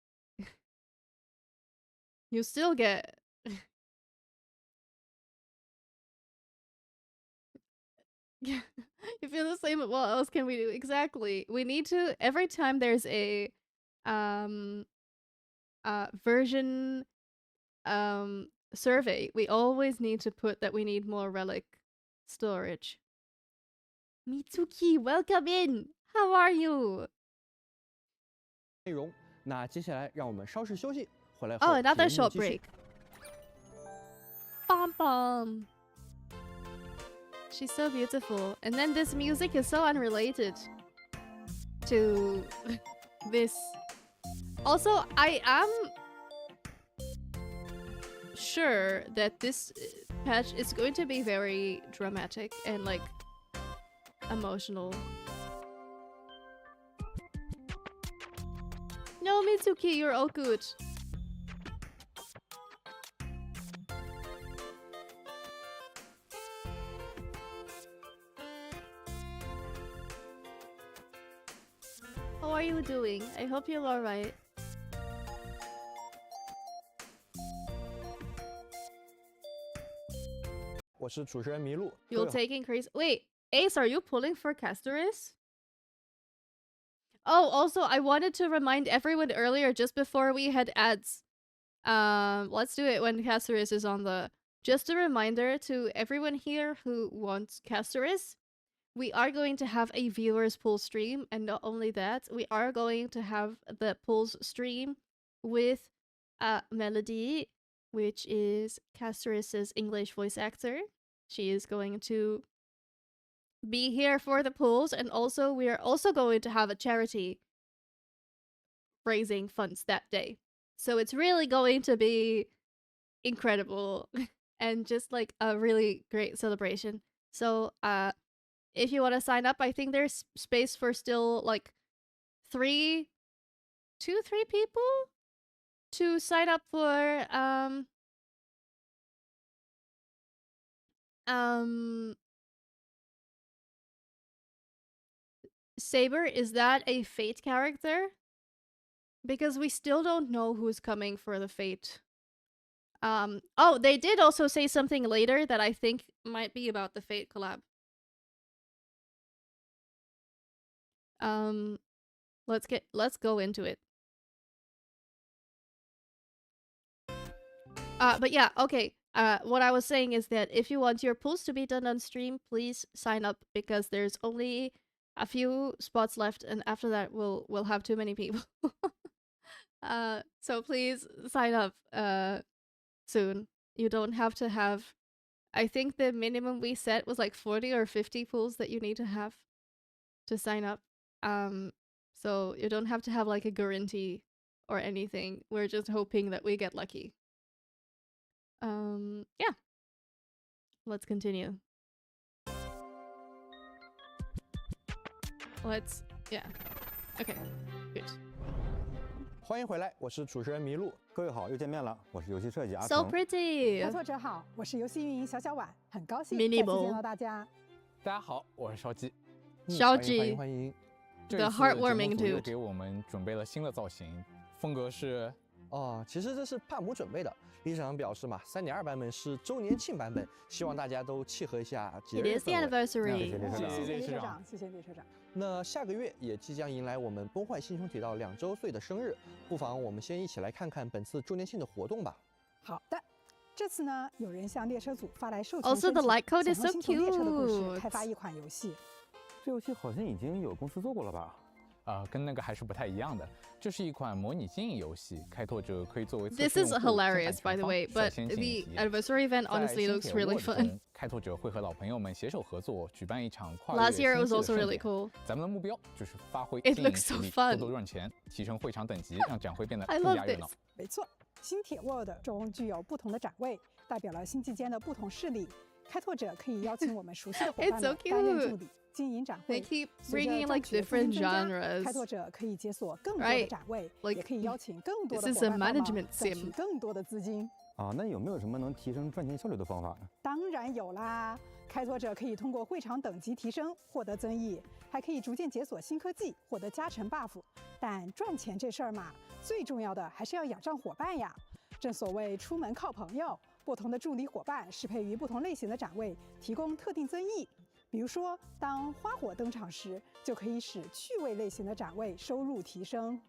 you still get... Yeah, you feel the same. What else can we do? Exactly. We need to, every time there's a version survey, we always need to put that we need more relic storage. Mitsuki, welcome in. How are you? 内容，那接下来让我们稍事休息，回来后 Oh, another 节目 short 继续 break. Bom bom. She's so beautiful. And then this music is so unrelated to this. Also, I am sure that this patch is going to be very dramatic and like emotional. No, Mitsuki, you're all good. How are you doing? I hope you're alright. You'll take increase. Wait, Ace, are you pulling for castorice? Oh, also, I wanted to remind everyone earlier, just before we had ads. Let's do it when castorice is on the... Just a reminder to everyone here who wants castorice. We are going to have a viewers pool stream, and not only that, we are going to have the pools stream with Melody, which is castorice's English voice actor. She is going to be here for the pools, and also we are also going to have a charity raising funds that day. So it's really going to be incredible and just like a really great celebration. So if you want to sign up, I think there's space for still like 3 people to sign up for Saber. Is that a Fate character? Because we still don't know who's coming for the Fate. Oh, they did also say something later that I think might be about the Fate collab. Let's go into it. But yeah, okay. what I was saying is that if you want your pulls to be done on stream, please sign up because there's only a few spots left, and after that we'll have too many people. So please sign up soon. You don't have to have. I think the minimum we set was like 40 or 50 pulls that you need to have to sign up. So you don't have to have like a guarantee or anything. We're just hoping that we get lucky. Yeah. Let's continue. Yeah. Okay. Good. 欢迎回来，我是主持人麋鹿。各位好，又见面了，我是游戏设计阿 So 成。pretty. 开拓者好，我是游戏运营小小婉，很高兴 Minimal 再次见到大家。大家好，我是烧鸡。烧鸡，欢迎欢迎。这 The 一次 heartwarming 节目组又 dude 给我们准备了新的造型，风格是哦，其实这是帕姆准备的。理事长表示嘛，3.2版本是周年庆版本，希望大家都契合一下节 It 日 is the 氛围。 anniversary. 谢谢理事长理事长，谢谢理事长。那下个月也即将迎来我们崩坏星穹铁道2周岁的生日，不妨我们先一起来看看本次周年庆的活动吧。好的，这次呢，有人向列车组发来授权 Also, 申 the 请， light code is 想 so 用星穹列车的故事 cute. 开发一款游戏。这游戏好像已经有公司做过了吧？跟那个还是不太一样的。这是一款模拟经营游戏，开拓者可以作为测 This 试 is 用户 hilarious, 兼版 by 权 the 方 way, 率 but 先 the 进行体验。 anniversary event 在 honestly 新 looks 铁 really Word fun. 中开拓者会和老朋友们携手合作，举办一场跨 Last 越 year it 星 was 际的 also 盛 really 典。 cool. 咱们的目标就是发挥 It 经营 looks 实 so 力， fun. 多多赚钱，提升会场等级，让展会变得 I 更 love 加热 this. 闹。没错，新铁 World 中具有不同的展位，代表了星际间的不同势力。开拓者可以邀请我们熟悉的伙 It's 伴 so 们担任 cute. 助理，经营展 They 会。 keep 随着 bringing 赚 like 取的资 different 金增加，开 genres. 拓者可以解锁更多的 Right. 展位， Like, 也可以邀请更多 this 的 is 伙 a 伴帮忙， management 赚取 sim. 更多的资金。啊，那有没有什么能提升赚钱效率的方法？当然有啦！开拓者可以通过会场等级提升获得增益，还可以逐渐解锁新科技，获得加成 buff。但赚钱这事儿嘛，最重要的还是要仰仗伙伴呀。正所谓出门靠朋友，不同的助理伙伴适配于不同类型的展位，提供特定增益。比如说，当花火登场时，就可以使趣味类型的展位收入提升。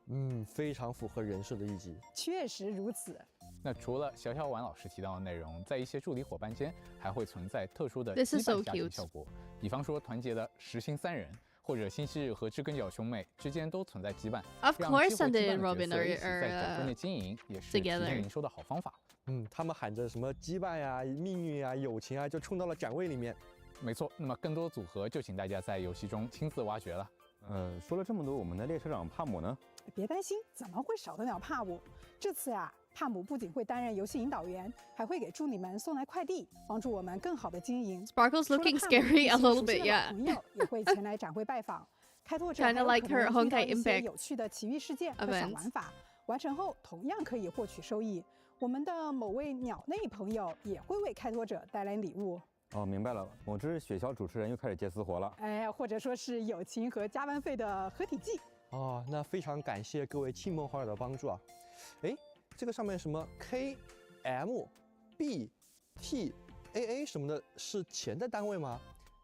非常符合人设的一集。确实如此。那除了小小婉老师提到的内容，在一些助理伙伴间还会存在特殊的 This 羁 is so 绊加成 cute. 效果，比方说团结的实心3人，或者星期日和知根角兄妹之间都存在羁绊。 Of 让 course, 激活 Sunday 羁绊 and 的 Robin 角色一 are 起在展会内 are 经营，也是提 together. 升营收的好方法。他们喊着什么羁绊呀、命运啊、友情啊，就冲到了展位里面。没错，那么更多组合就请大家在游戏中亲自挖掘了。说了这么多，我们的列车长帕姆呢？别担心，怎么会少得了帕姆？这次呀，帕姆不仅会担任游戏引导员，还会给助理们送来快递，帮助我们更好的经营。 Sparkle's 除了 looking 帕姆 scary 一 a 些 little 熟悉 bit, 的 yeah. 老朋友也会前来展会拜访。开拓者 Kinda 还有 like 可能 her 遇到 Honkai 一些 Impact 有趣的奇遇事件和小 events 玩法，完成后同样可以获取收益。我们的某位鸟内朋友也会为开拓者带来礼物。哦，明白了，我这是雪橇主持人又开始接私活了。哎，或者说是友情和加班费的合体技。哦，那非常感谢各位亲朋好友的帮助啊！哎，这个上面什么 K M B T A A 什么的，是钱的单位吗？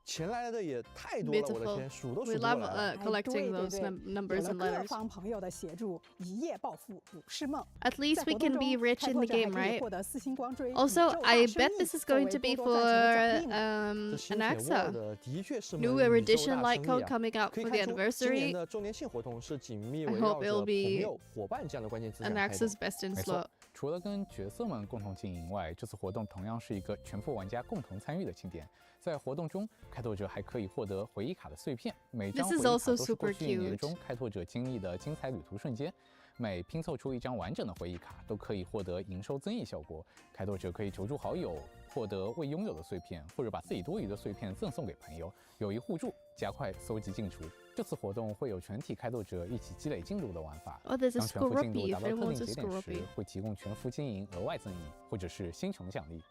钱来的也太多了，我的天，数都数 We 不过 love 来了。collecting 对 those 对 numbers 有 and 了各 letters. 方朋友的协助，一夜暴富不是梦。 At least 在 we 活动 can be 中 rich 开 in 拓 the 者还 game, 可以 right? 获得4星光锥。 Also, 宇宙 I 大生 bet 意 this is 作 going 为 to be 多 for 多赚钱的奖励呢。这 an 新铁 AXA. World 的确是 New 门宇宙 edition 大 light 生意 code 啊 coming out 可以 for the 看出今年 anniversary. 的周年庆活动是紧密 I 围 hope 绕 it'll 着 be 朋友、伙伴这样的关键词 an 展开的。 AXA's best in 没错 slot. 除了跟角色们共同经营外，这次活动同样是一个全部玩家共同参与的庆典。在活动中，开拓者还可以获得回忆卡的碎片，每张 This 回忆 is 卡 also 都是过 super 去1年 cute. 中开拓者经历的精彩旅途瞬间。每拼凑出一张完整的回忆卡，都可以获得营收增益效果。开拓者可以求助好友，获得未拥有的碎片，或者把自己多余的碎片赠送给朋友，友谊互助，加快搜集进出。这次活动会有全体开拓者一起积累进度的玩法。 Oh, there's a 当全服进度 Scorpy 达 if 到 anyone 特 wants 定 a 节点时 Scorpy.，会提供全服经营额外增益，或者是星穹奖励。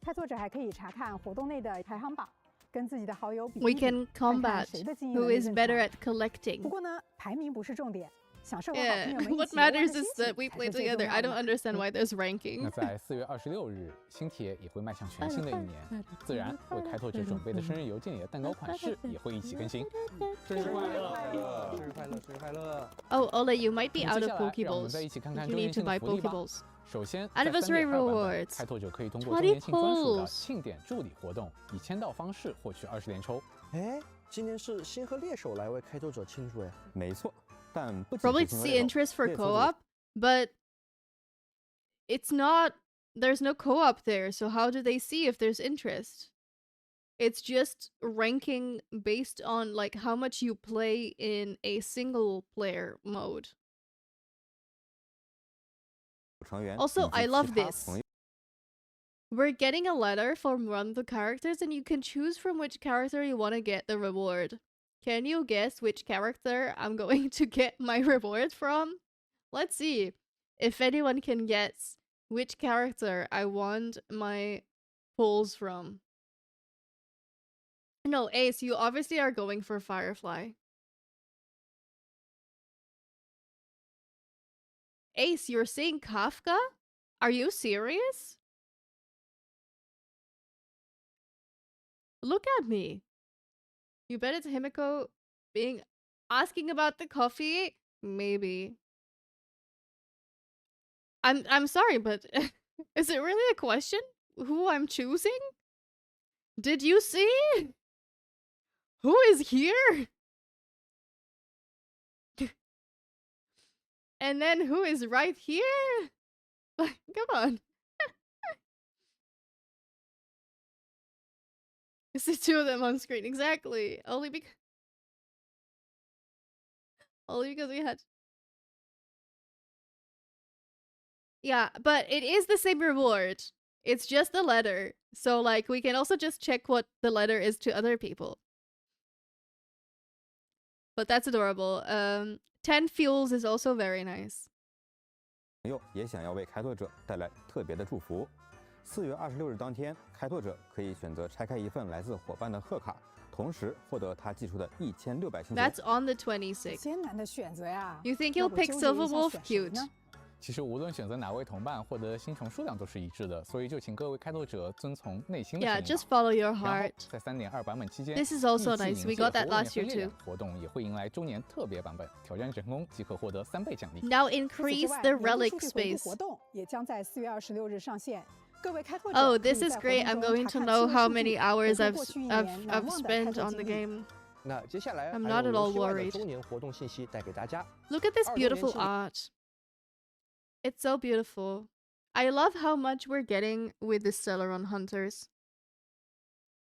开拓者还可以查看活动内的排行榜，跟自己的好友比 We 一比， can 看看 combat 谁的经营 who 能力 is 更 better 强。 at collecting. 不过呢，排名不是重点，享受和好朋 Yeah, 友们一 what 起游玩的 matters 心 is 情 that we 才 play 是最 together. 重 I 要 don't 的。 understand why there's 那 ranking. 在4月26日，新铁也会迈向全新的一年，自然为开拓者准备的生日邮件里的蛋糕款式也会一起更新。生日快乐！生日快乐！生日快乐！ Oh, Ola, you might be 那么 out 接 of 下来，让我们再 Pokeballs. 一起看看 You 周年 need to 庆的 buy 福利吧。 Pokeballs. 首先，在 Anniversary 3.2版本， rewards 开拓者可以通过周 20年庆专属的 pulls 庆典助理活动，以签到方式获取20连抽。哎，今年是星河猎手来为开拓者庆祝哎。没错，但不仅 Probably 是 to 星河 see 猎手 interest for 猎车组 co-op, but it's not. There's no co-op there, so how do they see if there's interest? It's just ranking based on like how much you play in a single player mode. 成员 Also, 以 I 及 love 其他 this. 朋友 We're getting a letter from one of the characters, and you can choose from which character you want to get the reward. Can you guess which character I'm going to get my reward from? Let's see if anyone can guess which character I want my pulls from. No, Ace, you obviously are going for Firefly. Ace, you're saying Kafka? Are you serious? Look at me. You bet it's Himiko being asking about the coffee? Maybe. I'm sorry, but is it really a question? Who I'm choosing? Did you see? Who is here? And then who is right here? Like, come on. It's the two of them on screen, exactly. Only because we had. Yeah, but it is the same reward. It's just the letter. So like we can also just check what the letter is to other people. But that's adorable. 10 fuels is also very nice. 朋友也想要为开拓者带来特别的祝福。4月26日当天，开拓者可以选择拆开一份来自伙伴的贺卡，同时获得他寄出的1600星球。 That's on the 26th. 艰难的选择呀。 You think you'll pick Silver Wolf? Cute. 其实无论选择哪位同伴，获得星虫数量都是一致的，所以就请各位开拓者遵从内心的声 Yeah, 音吧。 just follow your 然后 heart. 在3.2版本期间 This is also 义气 nice. 凝 We 结 got that 活 last 年 year 份力 too. 量活动也会迎来周年特别版本，挑战成功即可获得3倍奖励。 Now 除此之 increase 外 the 年度 relic 数据回顾 space. 活动也将在4月26日上线。各位开拓者 Oh, 可以 this 在 is 活 great. 动 I'm 中 going 查 to 看 know 新 how 的数 many 据， hours 回 I've 顾过去一 I've 年难 I've 忘的开 spent 拓 on 经 the 历。 game. 那接下来 I'm 还 not 有 at 游 all 戏外的 worried. 周年活动信息带给大家。 Look at this 2周年 beautiful 庆 art. It's so beautiful. I love how much we're getting with the Stellaron Hunters.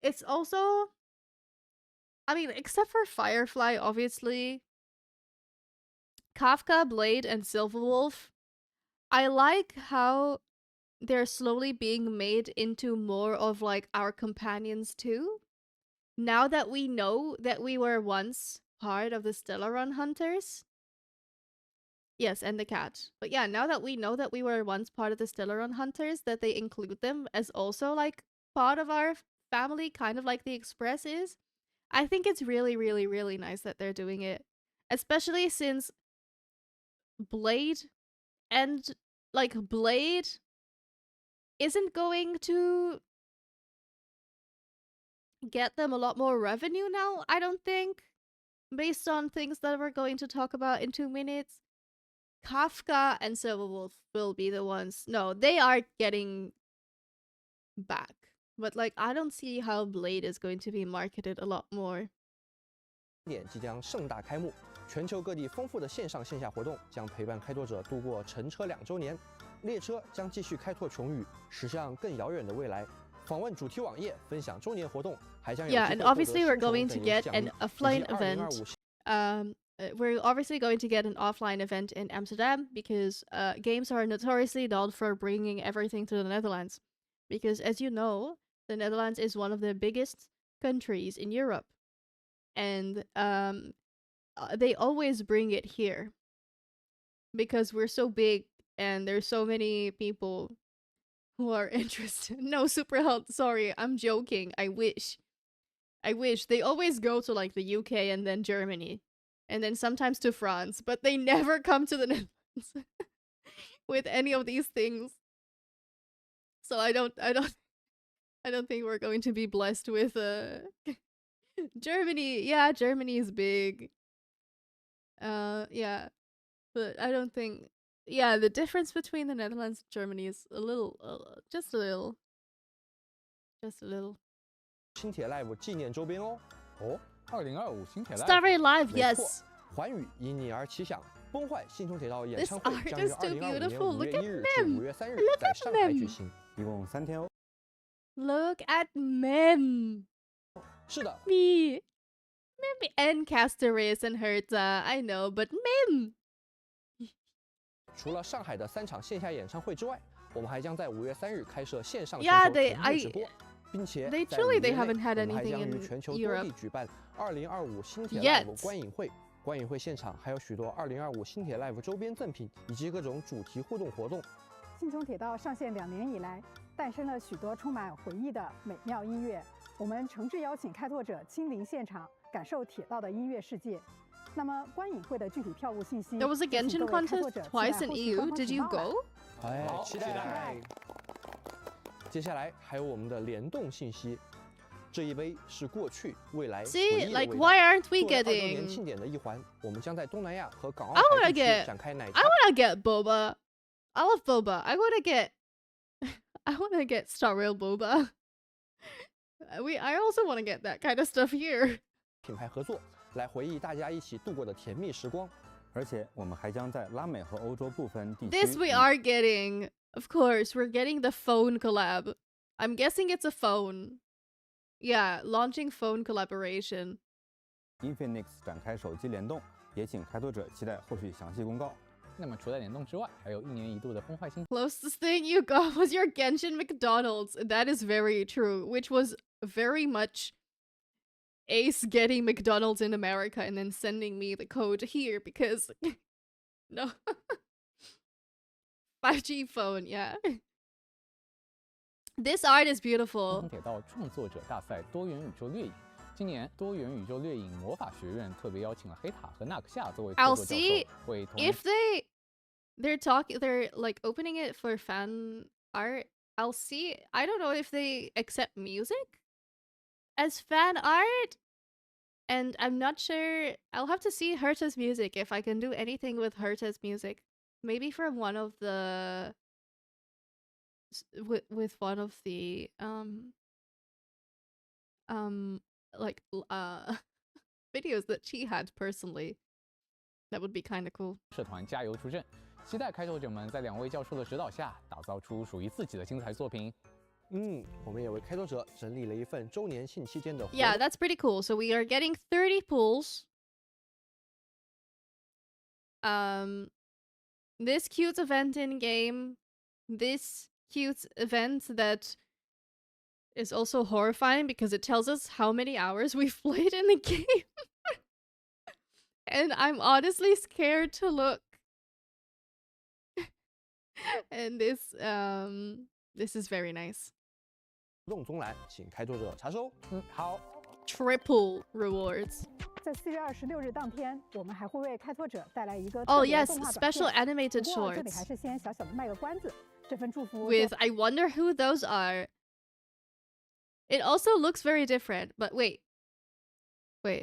It's also, I mean, except for Firefly, obviously, Kafka, Blade, and Silverwolf, I like how they're slowly being made into more of like our companions too. Now that we know that we were once part of the Stellaron Hunters. Yes, and the cat. But yeah, now that we know that we were once part of the Stellaron Hunters, that they include them as also like part of our family, kind of like the Express is. I think it's really, really, really nice that they're doing it. Especially since Blade and like Blade isn't going to get them a lot more revenue now, I don't think. Based on things that we're going to talk about in 2 minutes. Kafka and Silverwolf will be the ones. No, they are getting back. But like, I don't see how Blade is going to be marketed a lot more. 点即将盛大开幕，全球各地丰富的线上线下活动将陪伴开拓者度过乘车2周年。列车将继续开拓穹宇，驶向更遥远的未来。访问主题网页，分享周年活动，还将有 Yeah, and obviously we're going to get an offline event. We're obviously going to get an offline event in Amsterdam because games are notoriously known for bringing everything to the Netherlands. Because as you know, the Netherlands is one of the biggest countries in Europe. And they always bring it here. Because we're so big and there's so many people who are interested. No, Super Health, sorry, I'm joking. I wish. They always go to like the UK and then Germany. And then sometimes to France, but they never come to the Netherlands with any of these things. So I don't think we're going to be blessed with Germany. Yeah, Germany is big. Yeah. But I don't think Yeah, the difference between the Netherlands and Germany is a little, just a little. Just a little. 轻铁 Live 纪念周边哦。哦，2025新铁 Starry Live, 没错 yes. 环宇因你而起响，崩坏新冲铁道演 This 唱会 art 将于 is too 2025年 beautiful. 5 Look 月 at 1日至 them. 5月3日 Look 在 at 上海 them. 举行，一共3天哦。 Look at Mem. 是的， Me. Mem and castorice and Herta. I know, but Mem. 除了上海的3场线下演唱会之外，我们还将在5月3日开设线上 Yeah, 全球 they- 同步直播，并且 they 在 truly 5 they 月内 haven't had 我们还 anything 将 in 于全球多 Europe 地举办2025新铁 Yet. Live 观影会。观影会现场还有许多2025新铁 Live 周边赠品以及各种主题互动活动。新冲铁道上线2年以来，诞生了许多充满回忆的美妙音乐。我们诚挚邀请开拓者亲临现场，感受铁道的音乐世界。那么观影会的具体票务信息， There was a 就请 Genshin 各位开拓 contest 者期待 twice in 后续 EU. 官方 Did 情 you 报了。 go? 哎，好期待！接下来还有我们的联动信息，这一杯是过去、未来、回 See, 忆的 like 味道。 why aren't we 作为20周年 getting? 庆典的一环，我们将在东南亚和港澳 I wanna 台地区 get- 展开奶 I 茶。 wanna get boba. I love boba. I wanna get. I wanna get Star Rail boba. I also wanna get that kind of stuff here. 品牌合作，来回忆大家一起度过的甜蜜时光。而且我们还将在拉美和欧洲部分地区 This we are getting. Of course, we're getting the phone collab. I'm guessing it's a phone. Yeah, launching phone collaboration. Infinix 展开手机联动，也请开拓者期待后续详细公告。那么除了联动之外，还有1年1度的崩坏新。 Closest thing you got was your Genshin McDonald's. That is very true, which was very much Ace getting McDonald's in America and then sending me the code here because no 5G phone, yeah. This art is 新 beautiful. 冲铁道创作者大赛多元宇宙掠影。今年多元宇宙掠影魔法学院特别邀请了黑塔和纳克夏作为客 I'll 座教 see 授，为同人 if they're like opening it for fan art. I'll see. I don't know if they accept music as fan art. And I'm not sure. I'll have to see Herta's music if I can do anything with Herta's music. Maybe from one of the with one of the like videos that she had personally. That would be kind of cool. 社团加油出阵，期待开拓者们在2位教授的指导下，打造出属于自己的精彩作品。我们也为开拓者整理了一份周年庆期间的活动。 Yeah, that's pretty cool. So we are getting 30 pulls. This cute event in game. This cute event that is also horrifying because it tells us how many hours we've played in the game. And I'm honestly scared to look. And this is very nice. 活动中栏，请开拓者查收。好。 Triple rewards. 在4月26日当天，我们还会为开拓者带来一个 Oh 特别的 yes, 动画短 special 片。 animated 不过这里还 shorts 是先小小的卖个关子，这份祝福 with I wonder who those are. It also looks very different, but wait.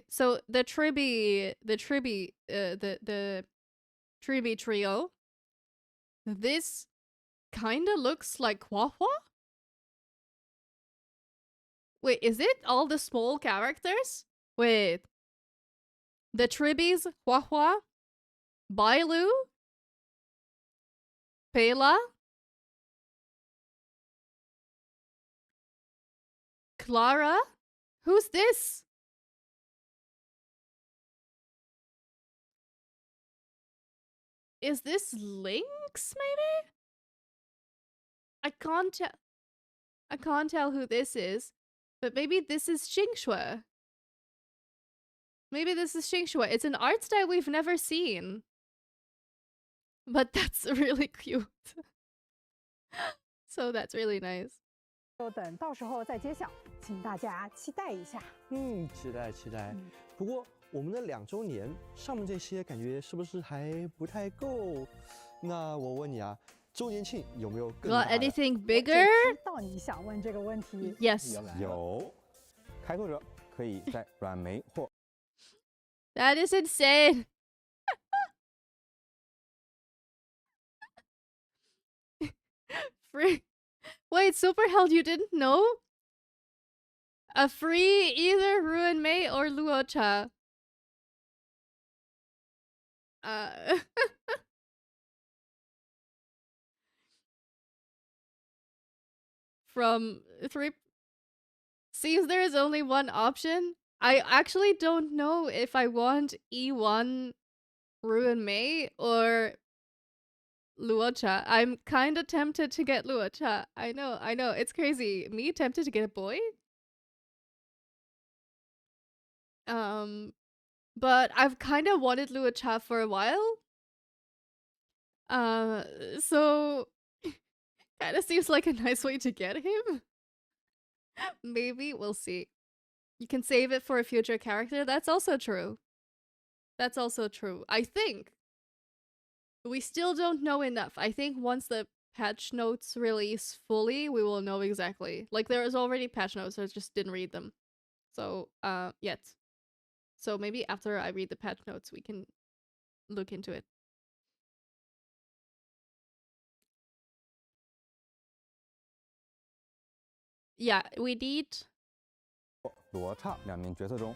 So the Tribi trio. This kind of looks like Hua Hua? Wait, is it all the small characters? Wait. The Tribis, Hua Hua, Bailu, Pela, Clara? Who's this? Is this Lynx, maybe? I can't tell who this is, but maybe this is Xingxue. Maybe this is Xingxue. It's an art style we've never seen. But that's really cute. So that's really nice. 就等到时候再揭晓，请大家期待一下。期待。不过我们的2周年上面这些感觉是不是还不太够？那我问你啊，周年庆有没有更大 Got 的？ anything bigger? 知道你想问这个问题。 Yes. 有，开拓者可以在软媒或 That is insane. free. Wait, Super Held, you didn't know? A free either Ruin Mei or Luocha. From 3. Seems there is only one option. I actually don't know if I want E1 Ruin Mei or Luocha. I'm kind of tempted to get Luocha. I know, it's crazy. Me tempted to get a boy? But I've kind of wanted Luocha for a while. So kind of seems like a nice way to get him. Maybe, we'll see. You can save it for a future character. That's also true. That's also true. I think. We still don't know enough. I think once the patch notes release fully, we will know exactly. Like, there is already patch notes, I just didn't read them. So, yet. So maybe after I read the patch notes, we can look into it. Yeah, we need 罗刹2名角色中，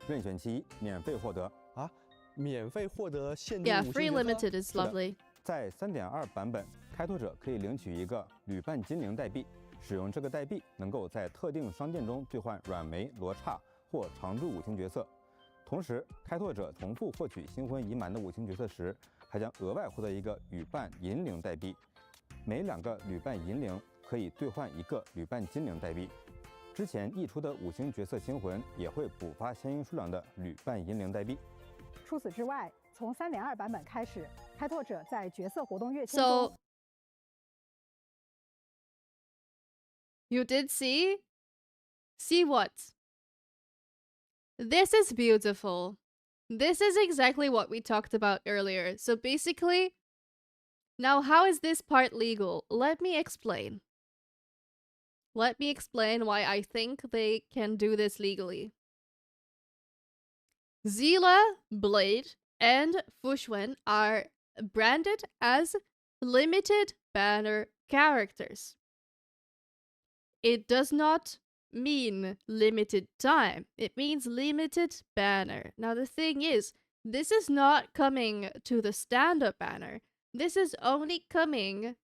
任选其一，免费获得啊，免费获得限定 Yeah, 5星 free 角色 limited is lovely. 在3.2版本，开拓者可以领取一个旅伴精灵代币，使用这个代币能够在特定商店中兑换软梅、罗刹或常驻5星角色。同时，开拓者重复获取新婚已满的5星角色时，还将额外获得一个旅伴银灵代币。每2个旅伴银灵可以兑换一个旅伴精灵代币。之前溢出的5星角色新魂也会补发相应数量的旅伴银灵代币。除此之外，从3.2版本开始，开拓者在角色活动跃迁中。So you did see? See what? This is beautiful. This is exactly what we talked about earlier. So basically, now how is this part legal? Let me explain. Let me explain why I think they can do this legally. Zila, Blade, and Fushwen are branded as limited banner characters. It does not mean limited time. It means limited banner. Now the thing is, this is not coming to the standard banner. This is only coming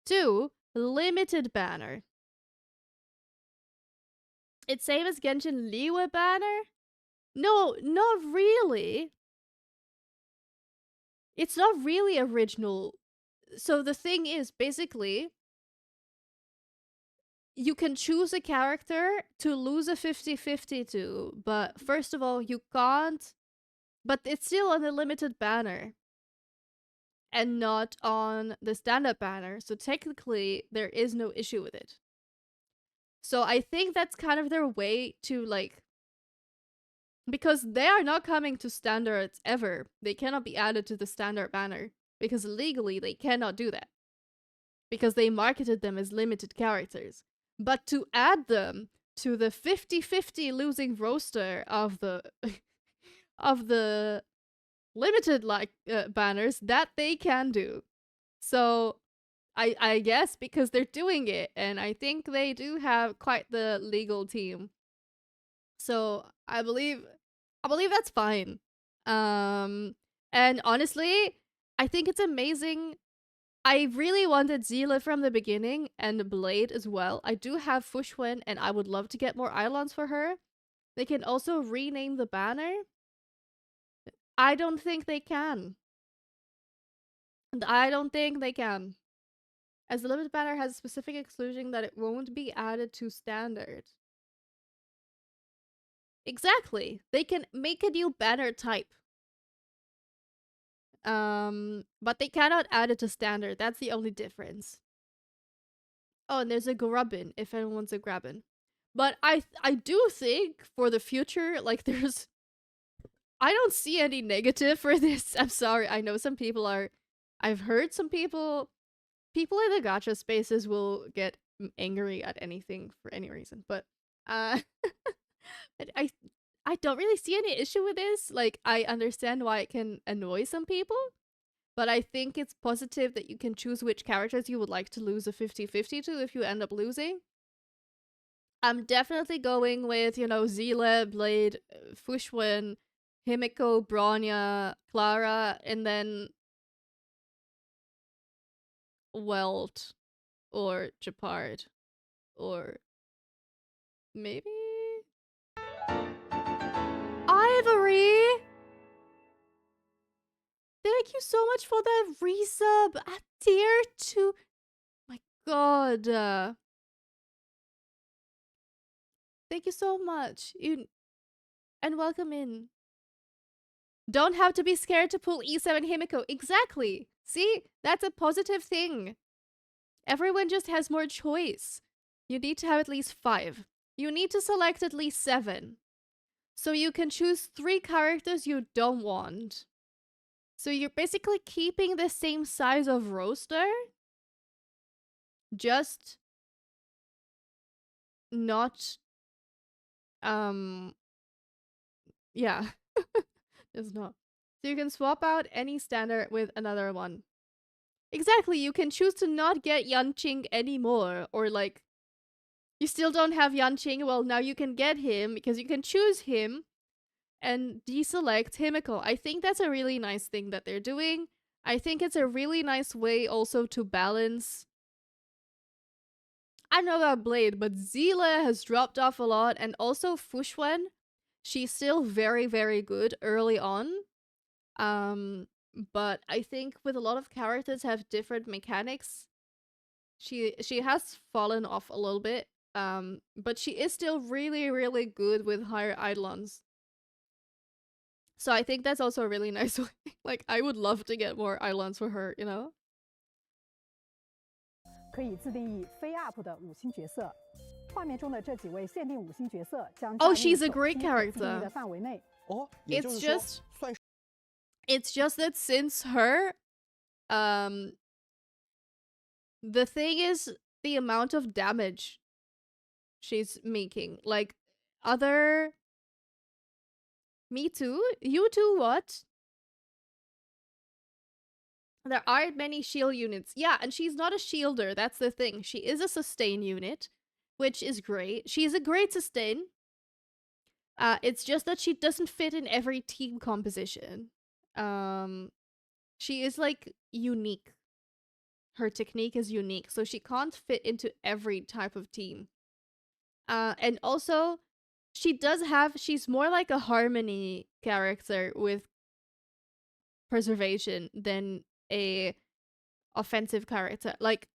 to limited banner. It's same as Genshin Liwa banner? No, not really. It's not really original. So the thing is, basically, you can choose a character to lose a 50-50 to, but first of all, you can't. But it's still on the limited banner and not on the standard banner. So technically, there is no issue with it. So I think that's kind of their way to, like, because they are not coming to standards ever. They cannot be added to the standard banner because legally they cannot do that because they marketed them as limited characters. But to add them to the 50-50 losing roster of the of the limited banners, that they can do. So I guess because they're doing it, and I think they do have quite the legal team. So I believe that's fine. And honestly, I think it's amazing. I really wanted Zila from the beginning and Blade as well. I do have Fushwen, and I would love to get more Eidolons for her. They can also rename the banner. I don't think they can. I don't think they can. As the limited banner has a specific exclusion that it won't be added to standard. Exactly. They can make a new banner type. But they cannot add it to standard. That's the only difference. Oh, and there's a Grubbin, if anyone wants a Grabbin. But I do think for the future, like, there's... I don't see any negative for this. I'm sorry. I know some people are... I've heard some people... People in the gacha spaces will get angry at anything for any reason. But, I don't really see any issue with this. Like, I understand why it can annoy some people. but I think it's positive that you can choose which characters you would like to lose a 50-50 to if you end up losing. I'm definitely going with, you know, Zile, Blade, Fushwen, Himiko, Bronya, Clara, and then Welt or Japard. Or maybe Ivory. Thank you so much for that resub at tier 2. My god. Thank you so much. And welcome in. Don't have to be scared to pull E7 Himiko. Exactly. See? That's a positive thing. Everyone just has more choice. You need to have at least 5. You need to select at least 7. So you can choose 3 characters you don't want. So you're basically keeping the same size of roster. Just not yeah. It's not. So you can swap out any standard with another one. Exactly, you can choose to not get Yanqing anymore, or like you still don't have Yanqing, well now you can get him because you can choose him and deselect Himiko. I think that's a really nice thing that they're doing. I think it's a really nice way also to balance. I don't know about Blade, but Zile has dropped off a lot, and also Fushwen. She's still very, very good early on. But I think with a lot of characters have different mechanics, she has fallen off a little bit. But she is still really, really good with higher Eidolons. So I think that's also a really nice way. Like, I would love to get more Eidolons for her, you know? 可以自定义非 UP 的5星角色。画面中的这几位限定5星角色将 Oh, she's a great character. 的范围内。哦， It's just that since her, the thing is the amount of damage she's making. Like, other... Me too? You too, what? There aren't many shield units. Yeah, and she's not a shielder, that's the thing. She is a sustain unit, which is great. She's a great sustain. It's just that she doesn't fit in every team composition. She is, like, unique. Her technique is unique, so she can't fit into every type of team. And also, she's more like a harmony character with preservation than a offensive character. Like,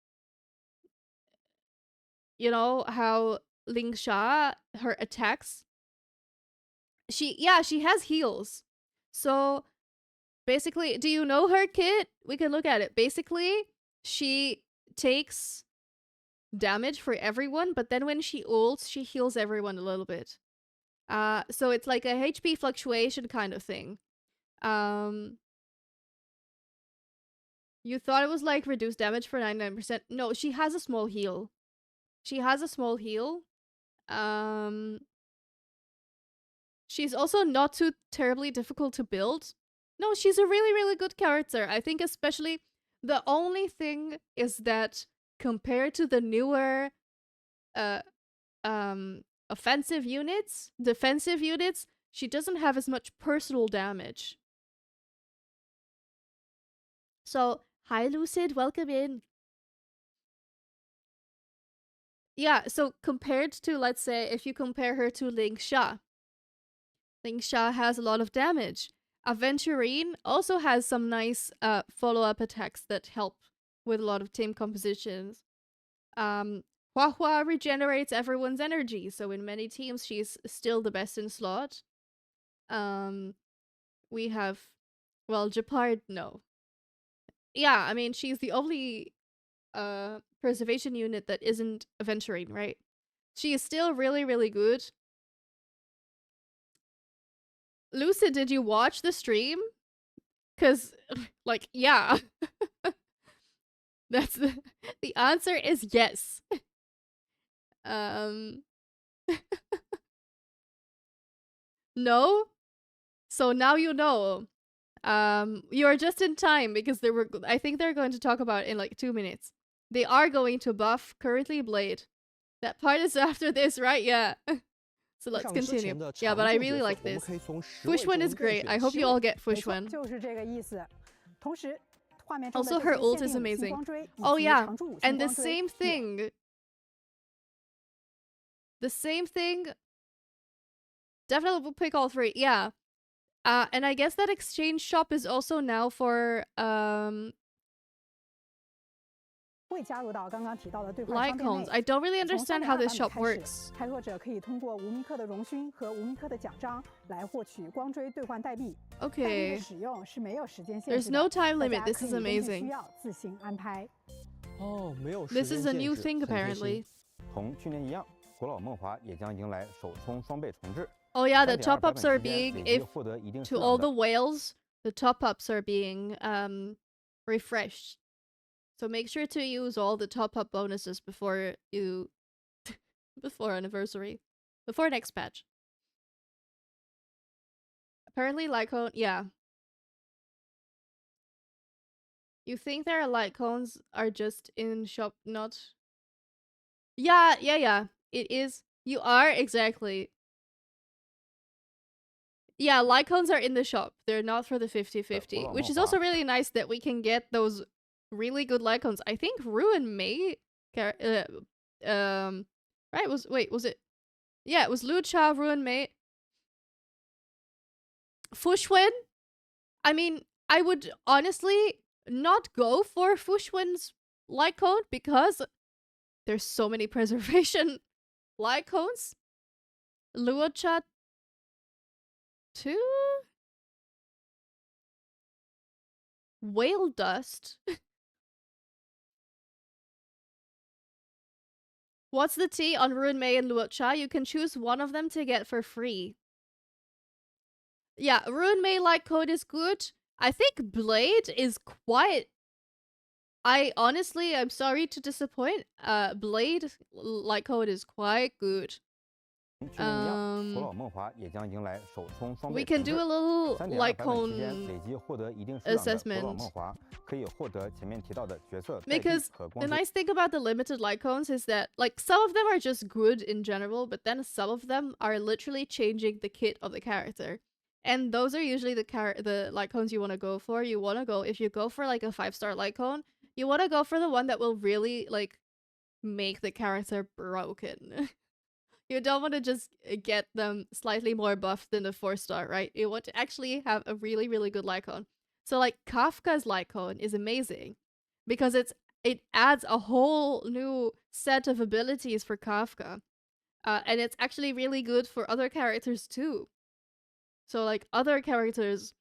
you know how Ling Sha, her attacks, she has heals. So basically, do you know her kit? We can look at it. Basically, she takes damage for everyone, but then when she ults, she heals everyone a little bit. So it's like a HP fluctuation kind of thing. You thought it was like reduced damage for 99%. No, she has a small heal. She has a small heal. She's also not too terribly difficult to build. No, she's a really, really good character. I think especially the only thing is that compared to the newer offensive units, defensive units, she doesn't have as much personal damage. So, hi Lucid, welcome in. Yeah, so compared to, let's say, if you compare her to Ling Sha. Ling Sha has a lot of damage. Aventurine also has some nice follow-up attacks that help with a lot of team compositions. Hua Hua regenerates everyone's energy, so in many teams she's still the best in slot. We have, well, Japard, no. Yeah, I mean, she's the only preservation unit that isn't Aventurine, right? She is still really, really good. Lucid, did you watch the stream? Because, like, yeah. That's the answer is yes. No? So now you know. You are just in time because I think they're going to talk about it in like 2 minutes. They are going to buff currently Blade. That part is after this, right? Yeah. So let's continue. Yeah, but I really like this. Fushwen is great. I hope you all get Fushwen. 就是这个意思。同时，画面中的 Also, 这 her 些 ult 限 is 定五星 amazing. 光锥以 Oh 及 yeah, 常驻五星 and the 光锥 same thing. The same thing. Definitely will pick all three. Yeah. And I guess that exchange shop is also now for 会加入到刚刚提到的兑换商店 Lycons. 内。 I don't really 从 understand 3.2 how 版 this 本 shop 开始 works. 开拓者可以通过无名课的荣勋和无名课的奖章来获取光锥兑换代币。代币 Okay. 的使用是没有时间限 There's 制 no 的， time 大 limit. 家 This 可 is 以根据 amazing. 需要自行安排。哦，没有时 This 间 is a 限 new 制 thing 很贴 apparently. 心。同去年一样，国老梦华也将迎来首充双倍重置。 Oh yeah, the 3.2 top 版 ups 本 are 期间 being 累计 if 获得一定 to 数 all 量 the 的 whales, the top ups are being refreshed. So make sure to use all the top up bonuses before you before anniversary. Before next patch. Apparently Lycone, yeah. You think their Lycones are just in shop, not... Yeah. It is. You are, exactly. Yeah, Lycones are in the shop. They're not for the 50-50, which is also really nice that we can get those really good Lycones. I think Ruin May... right, was it... Yeah, it was Lucha, Ruin May... Fushwen? I mean, I would honestly not go for Fushwen's Lycone because there's so many preservation Lycones. Lucha 2? Whale Dust? What's the tea on Ruin Mei and Luocha? You can choose one of them to get for free. Yeah, Ruin Mei Light Code is good. I think Blade is quite... I'm sorry to disappoint. Blade Light Code is quite good. We can do a little Lycone assessment. Because the nice thing about the limited Lycones is that, like, some of them are just good in general, but then some of them are literally changing the kit of the character. And those are usually the Lycones you want to go for. You want to go, if you go for like a 5-star Lycone, you want to go for the one that will really, like, make the character broken. You don't want to just get them slightly more buffed than the 4-star, right? You want to actually have a really, really good Lycone. So, like, Kafka's Lycone is amazing because it adds a whole new set of abilities for Kafka. And it's actually really good for other characters too. So, like, other characters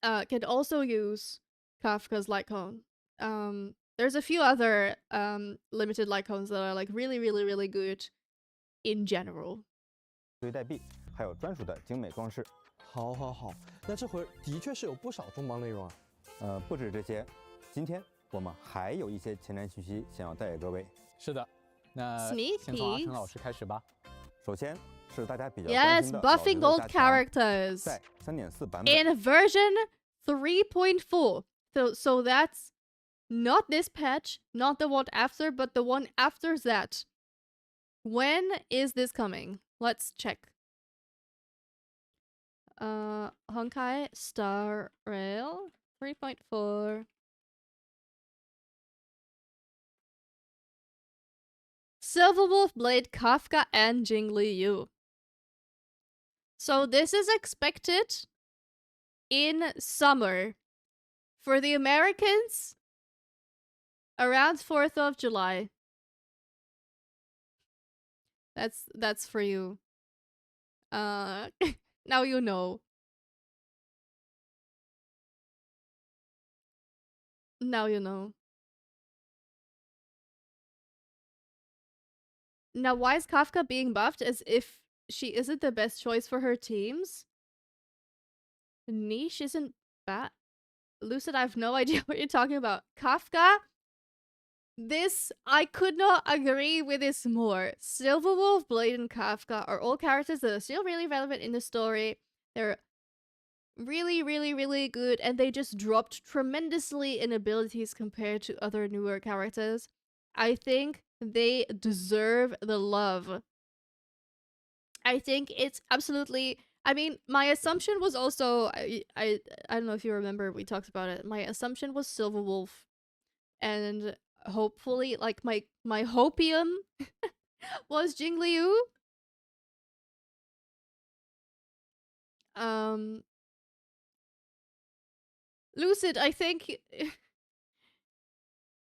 can also use Kafka's Lycone. There's a few other limited Lycones that are, like, really, really, really good in general. 代币还有专属的精美装饰。好，那这回的确是有不少重磅内容啊。不止这些，今天我们还有一些前瞻信息想要带给各位。是的，那 Sneak 先从阿成 peeks 老师开始吧。首先是大家比较关 Yes, 心的 buffing 老 old 人的加强 characters 在3.4版本 in version 3.4. So that's not this patch, not the one after, but the one after that. When is this coming? Let's check. Honkai Star Rail 3.4. Silverwolf Blade, Kafka, and Jingli Yu. So this is expected in summer. For the Americans, around 4th of July. That's for you. Now you know. Now you know. Now, why is Kafka being buffed as if she isn't the best choice for her teams? Niche isn't bad. Lucid, I have no idea what you're talking about. Kafka? This, I could not agree with this more. Silverwolf, Blade, and Kafka are all characters that are still really relevant in the story. They're really, really, really good, and they just dropped tremendously in abilities compared to other newer characters. I think they deserve the love. I think it's absolutely. I mean, my assumption was also I don't know if you remember, we talked about it. My assumption was Silverwolf, and hopefully, like my hopium was Jingliu. Lucid, I think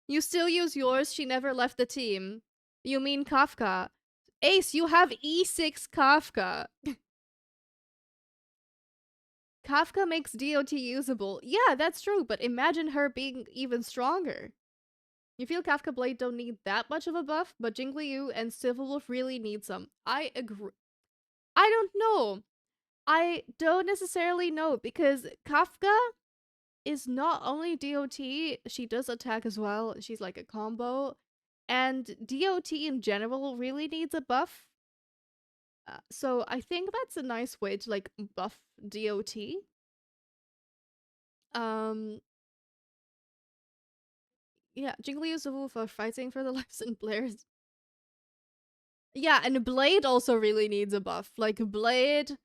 you still use yours. She never left the team. You mean Kafka? Ace, you have E6 Kafka. Kafka makes DOT usable. Yeah, that's true, but imagine her being even stronger. You feel Kafka Blade don't need that much of a buff, but Jingliu and Silverwolf really need some. I agree. I don't know. I don't necessarily know, because Kafka is not only DOT, she does attack as well. She's like a combo. And DOT in general really needs a buff. So I think that's a nice way to like buff DOT. Yeah, Jingliu Silverwolf are fighting for the lives and Blairs. Yeah, and Blade also really needs a buff. Like Blade,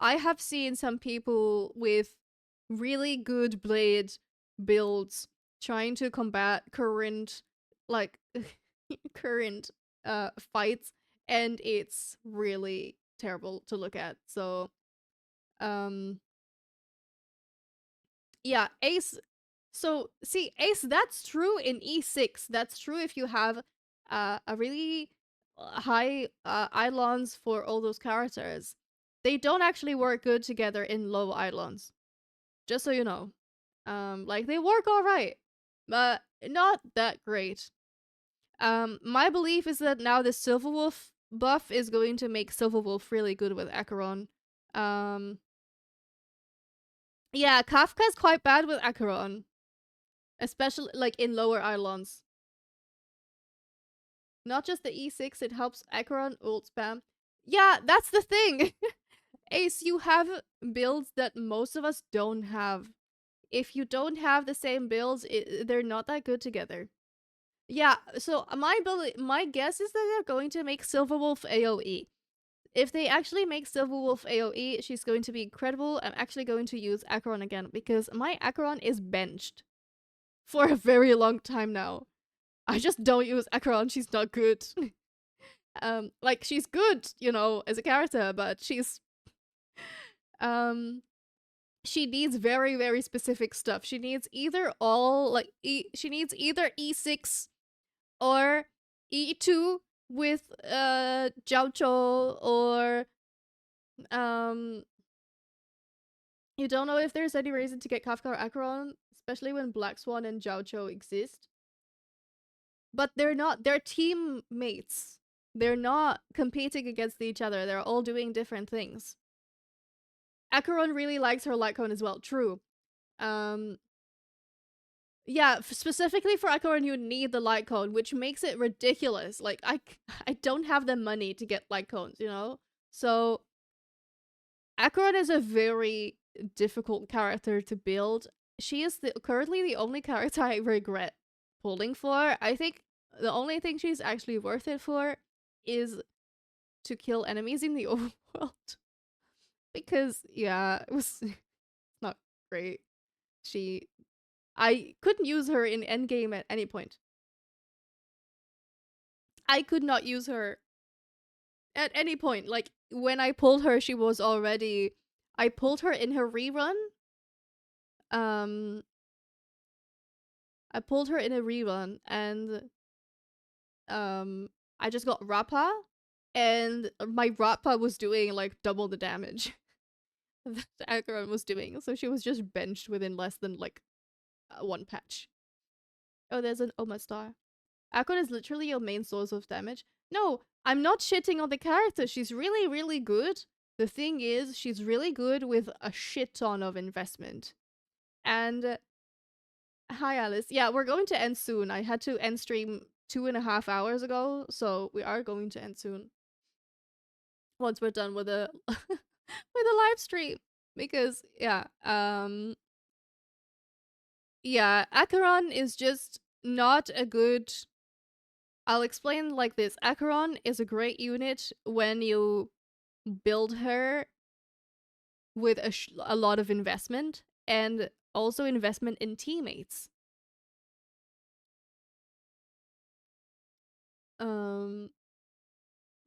I have seen some people with really good Blade builds trying to combat current like current fights, and it's really terrible to look at. So yeah, Ace. So see, Ace, that's true in E6. That's true if you have a really high Eidolons for all those characters. They don't actually work good together in low Eidolons. Just so you know. Like they work alright, but not that great. My belief is that now the Silverwolf buff is going to make Silverwolf really good with Acheron. Yeah, Kafka's quite bad with Acheron. Especially like in lower Eidolons. Not just the E6, it helps Acheron ult spam. Yeah, that's the thing. Ace, you have builds that most of us don't have. If you don't have the same builds, they're not that good together. Yeah, so my guess is that they're going to make Silverwolf AoE. If they actually make Silverwolf AoE, she's going to be incredible. I'm actually going to use Acheron again, because my Acheron is benched for a very long time now. I just don't use Acheron, she's not good. Like, she's good, you know, as a character, but she's... she needs very, very specific stuff. She needs either all, like, she needs either E6 or E2 with, Jiaocho, or, you don't know if there's any reason to get Kafka or Acheron, especially when Black Swan and Jiaocho exist. But they're teammates. They're not competing against each other. They're all doing different things. Acheron really likes her light cone as well. True. Yeah, specifically for Acheron, you need the light cone, which makes it ridiculous. Like, I don't have the money to get light cones, you know? So, Acheron is a very difficult character to build. She is currently the only character I regret pulling for. I think the only thing she's actually worth it for is to kill enemies in the overworld. Because, yeah, it was not great. I couldn't use her in endgame at any point. I could not use her at any point. Like, when I pulled her, she was already... I pulled her in her rerun. I pulled her in a rerun, and I just got Rappa, and my Rappa was doing like double the damage that Acheron was doing, so she was just benched within less than like one patch. Oh, there's an Oma star. Acheron is literally your main source of damage. No, I'm not shitting on the character. She's really, really good. The thing is, she's really good with a shit ton of investment. And hi, Alice. Yeah, we're going to end soon. I had to end stream 2.5 hours ago, so we are going to end soon. Once we're done with the with the live stream. Because yeah, Acheron is just not a good. I'll explain like this. Acheron is a great unit when you build her with a lot of investment and also investment in teammates.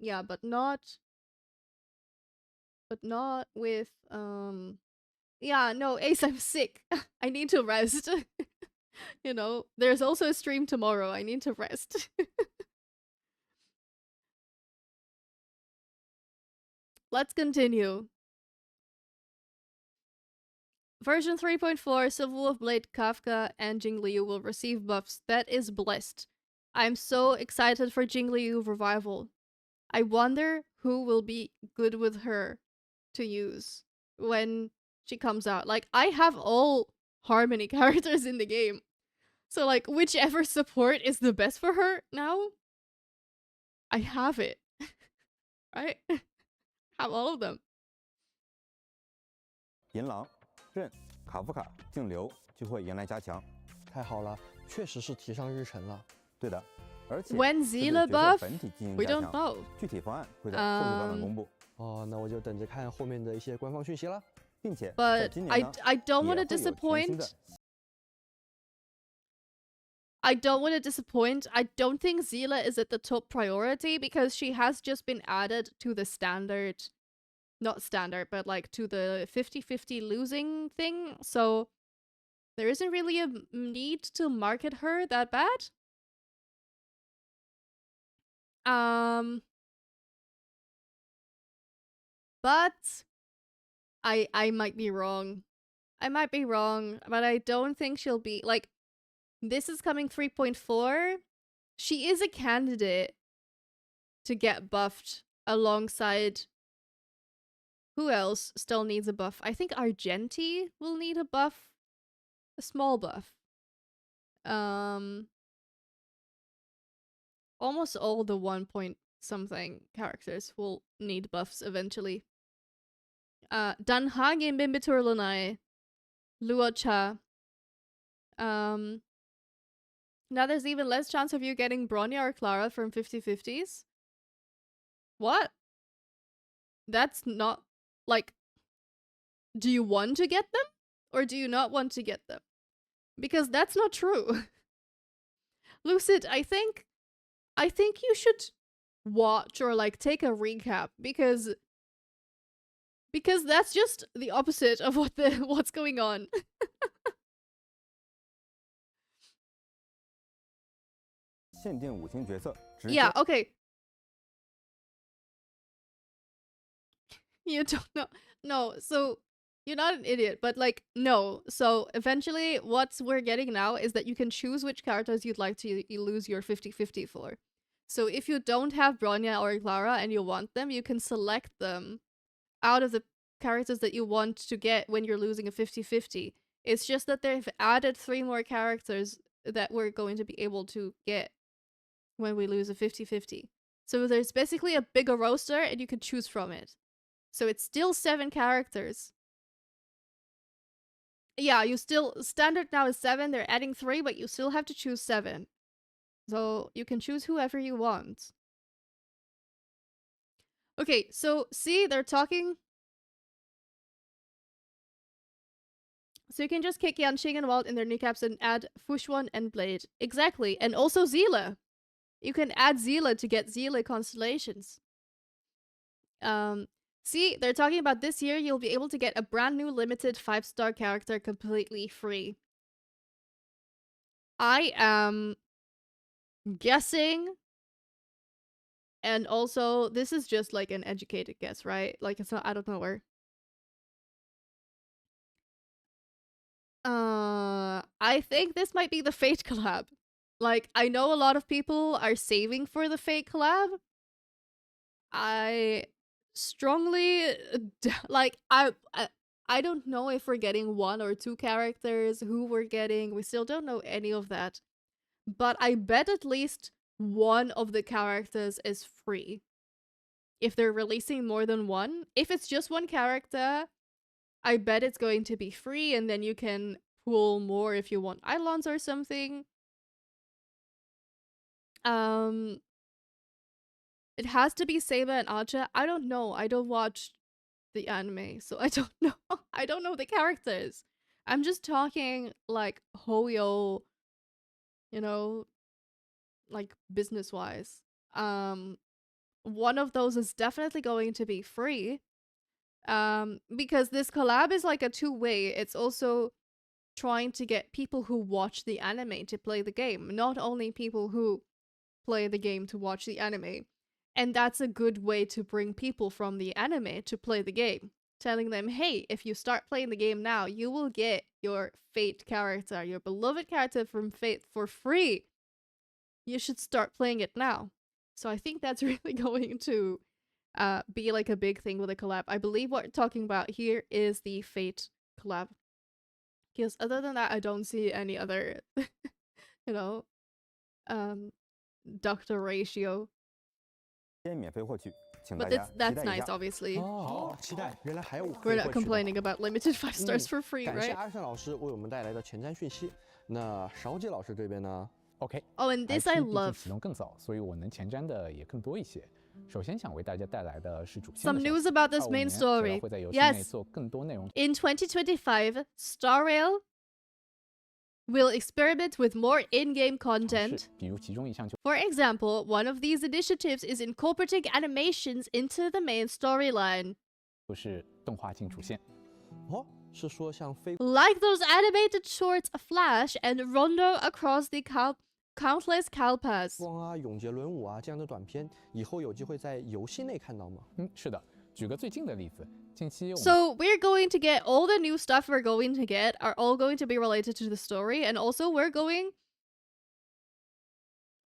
Yeah, but not with yeah, no, Ace, I'm sick. I need to rest. You know, there's also a stream tomorrow. I need to rest. Let's continue. Version 3.4, Civil of Blade, Kafka, and Jingliu will receive buffs. That is blessed. I'm so excited for Jingliu revival. I wonder who will be good with her to use when she comes out. Like, I have all Harmony characters in the game. So, like, whichever support is the best for her now, I have it. Right? Have all of them. 银狼、刃、卡夫卡、净流就会迎来加强。太好了，确实是提上日程了。对的，而且 When 是对 Zilla 角色 buff? 本体进行 We 加 don't 强， know. 具体方案会在后续版本公布。哦，那我就等着看后面的一些官方讯息了。并且在 But 今年呢， I don't 也 want to 会有全新 disappoint. 的 I don't want to disappoint. I don't think Zila is at the top priority because she has just been added to the standard. Not standard, but like to the 50-50 losing thing. So there isn't really a need to market her that bad. But I might be wrong. I might be wrong, but I don't think she'll be like this is coming 3.4. She is a candidate to get buffed alongside who else still needs a buff? I think Argenti will need a buff. A small buff. Almost all the 1 point something characters will need buffs eventually. Danhage Mimbitur Lunai. Luocha. Now there's even less chance of you getting Bronya or Clara from 50-50s. What? That's not... Like, do you want to get them? Or do you not want to get them? Because that's not true. Lucid, I think you should watch or like take a recap because that's just the opposite of what's going on. Yeah, okay. You don't know. No, so you're not an idiot, but like, no. So eventually what we're getting now is that you can choose which characters you'd like to lose your 50-50 for. So if you don't have Bronya or Clara and you want them, you can select them out of the characters that you want to get when you're losing a 50-50. It's just that they've added 3 more characters that we're going to be able to get when we lose a 50-50. So there's basically a bigger roster and you can choose from it. So it's still 7 characters. Yeah, you still... Standard now is 7, they're adding 3, but you still have to choose 7. So you can choose whoever you want. Okay, so see, they're talking... So you can just kick Yanqing and Walt in their kneecaps and add Fushwan and Blade. Exactly, and also Zila. You can add Zila to get Zila constellations. See, they're talking about this year you'll be able to get a brand new limited 5-star character completely free. I am guessing, and also this is just like an educated guess, right? Like it's not out of nowhere. I think this might be the Fate collab. Like, I know a lot of people are saving for the Fate collab. I strongly like I don't know if we're getting 1 or 2 characters, who we're getting. We still don't know any of that. But I bet at least one of the characters is free. If they're releasing more than one. If it's just one character, I bet it's going to be free, and then you can pool more if you want Eidolons or something. It has to be Saber and Archer. I don't know. I don't watch the anime, so I don't know. I don't know the characters. I'm just talking like Hoyo, you know, like business-wise. One of those is definitely going to be free. Because this collab is like a two-way. It's also trying to get people who watch the anime to play the game, not only people who play the game to watch the anime. And that's a good way to bring people from the anime to play the game. Telling them, hey, if you start playing the game now, you will get your Fate character, your beloved character from Fate for free. You should start playing it now. So I think that's really going to be like a big thing with a collab. I believe what we're talking about here is the Fate collab. Because other than that, I don't see any other, you know, doctor ratio. But that's nice, obviously. 好，期待，原来还有可以 We're 获 not 取的。 complaining about limited 5 stars for free, 感谢 right? 阿胜老师为我们带来的前瞻讯息。那勺姐老师这边呢 OK。 Oh, and this I IP 毕竟 love. 启动更早，所以我能前瞻的也更多一些。首先想为大家带来的是主线 Some 的消 news 息 about this 25 main 年 story. 主要会在游戏内 Yes. 做更多内容。 In 2025, Star Rail will experiment with more in-game content. 比如其中一项就 For example, one of these initiatives is incorporating animations into the main storyline. 是动画进主线。哦，是说像飞 Like those animated shorts Flash and Rondo across the countless Kalpas. 光啊、永劫轮舞啊这样的短片，以后有机会在游戏内看到吗？是的，举个最近的例子，近期我们 So we're going to get all the new stuff we're going to get are all going to be related to the story, and also we're going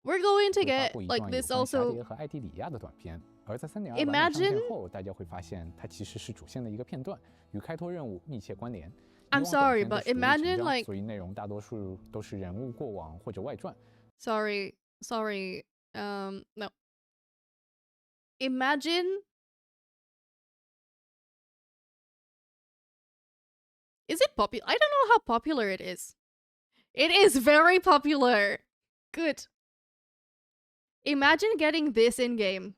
to 会发 get 布一 like 段有 this 关沙 also. 爹和艾地里亚的短片。而在3.2版本 Imagine- 上线后，大家会发现它其实是主线的一个片段，与开拓任务密切关联。 I'm 以往短 sorry, 片都 but 属于成 imagine 章 like 所以内容大多数都是人物过往或者外传。 sorry. No. Imagine. Is it popular? I don't know how popular it is. It is very popular. Good. Imagine getting this in game.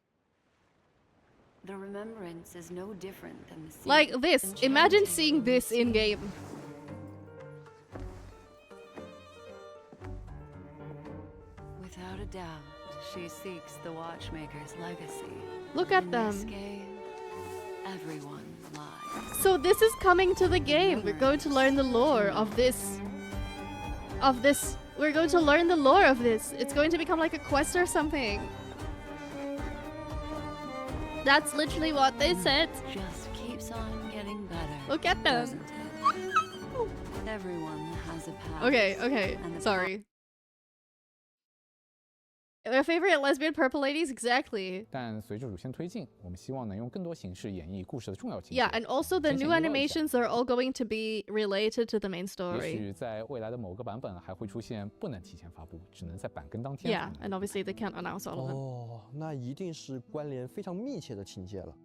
The remembrance is no different than the sea. Like this. Imagine seeing this in game. Without a doubt, she seeks the Watchmaker's legacy. Look at In them. this game, everyone lies. So this is coming to the game. We're going to learn the lore of this. We're going to learn the lore of this. It's going to become like a quest or something. That's literally what they said. Just keeps on getting better. Look at them. doesn't it? Everyone has a past. Okay. and the Sorry. Their favorite lesbian purple ladies? Exactly. 但随着主线推进，我们希望能用更多形式演绎故事的重要情节。 Yeah, and also the 先 new 预告一下 animations are all going to be related to the main 也 story. 许在未来的某个版本还会出现不能提前发布，只能在版更当天 Yeah, and obviously they can't announce all of them. 哦，那一定是关联非常密切的情节了。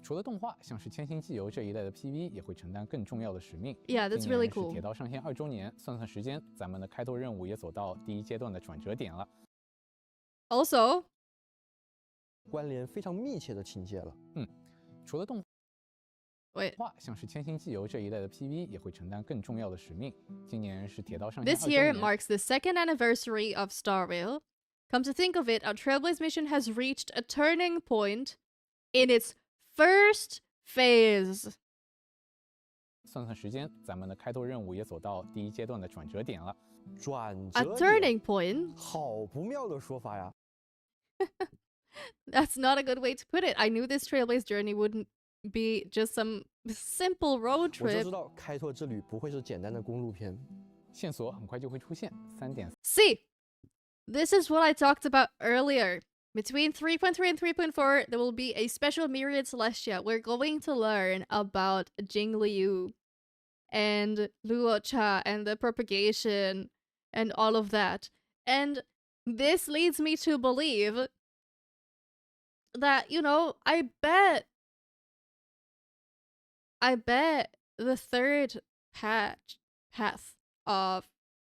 除了动画，像是《千星纪游》这一类的 PV 也会承担更重要的使命。 Yeah, that's 今年 really 是 cool. 铁道上线2周年，算算时间，咱们的开拓任务也走到第一阶段的转折点了。 Also, 关联非常密切的情节了。除了动 wait. 画，像是《千星纪游》这一类的 PV 也会承担更重要的使命。今年是铁道上线2 This 周 year 年。 marks the second anniversary of Star Rail. Come to think of it, our Trailblaze mission has reached a turning point in its first phase. 算算时间，咱们的开拓任务也走到第一阶段的转折点了。转 A 折点 turning point? 好不妙的说法呀！ That's not a good way to put it. I knew this Trailblaze journey wouldn't be just some simple road 我就 trip. 知道开拓之旅不会是简单的公路片。线索很快就会出现。3.4 See, this is what I talked about earlier. Between 3.3 and 3.4, there will be a special Myriad Celestia. We're going to learn about Jing Liu and Luo Cha and the propagation and all of that. And this leads me to believe that, you know, I bet the third path of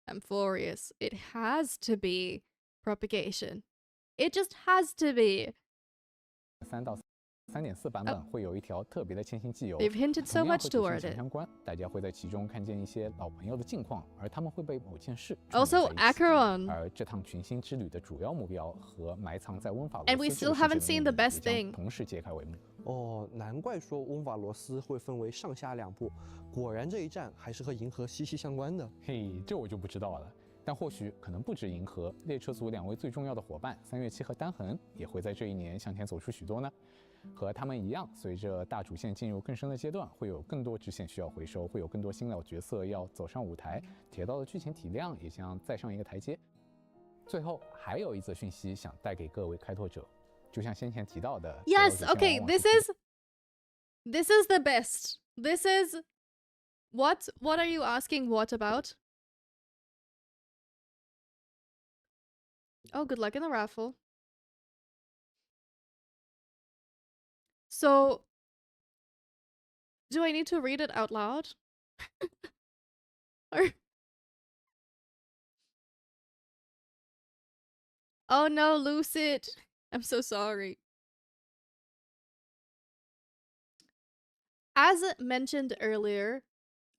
Amphorius, it has to be propagation. It just has to be. 3到3.4版本会有一条特别的千星纪游， They've hinted so 同样 much 和主线 toward 强 it. 相关，大家会在其中看见一些老朋友的近况，而他们会被某件事 Also, Acheron. 而这趟群星之旅的主要目标和埋藏在温法罗斯 And we still haven't seen the best 将 thing. 同时揭开帷幕。哦，难怪说温法罗斯会分为上下两部，果然这一战还是和银河息息相关的。嘿，这我就不知道了。但或许可能不止银河，列车组2位最重要的伙伴3月7和丹恒也会在这一年向前走出许多呢。和他们一样，随着大主线进入更深的阶段，会有更多支线需要回收，会有更多新老角色要走上舞台，铁道的剧情体量也将再上一个台阶。最后还有一则讯息想带给各位开拓者，就像先前提到的 Yes, okay, this is the best. This is what are you asking what about? Oh, good luck in the raffle. So, do I need to read it out loud? Or oh no, Lucid. I'm so sorry. As mentioned earlier,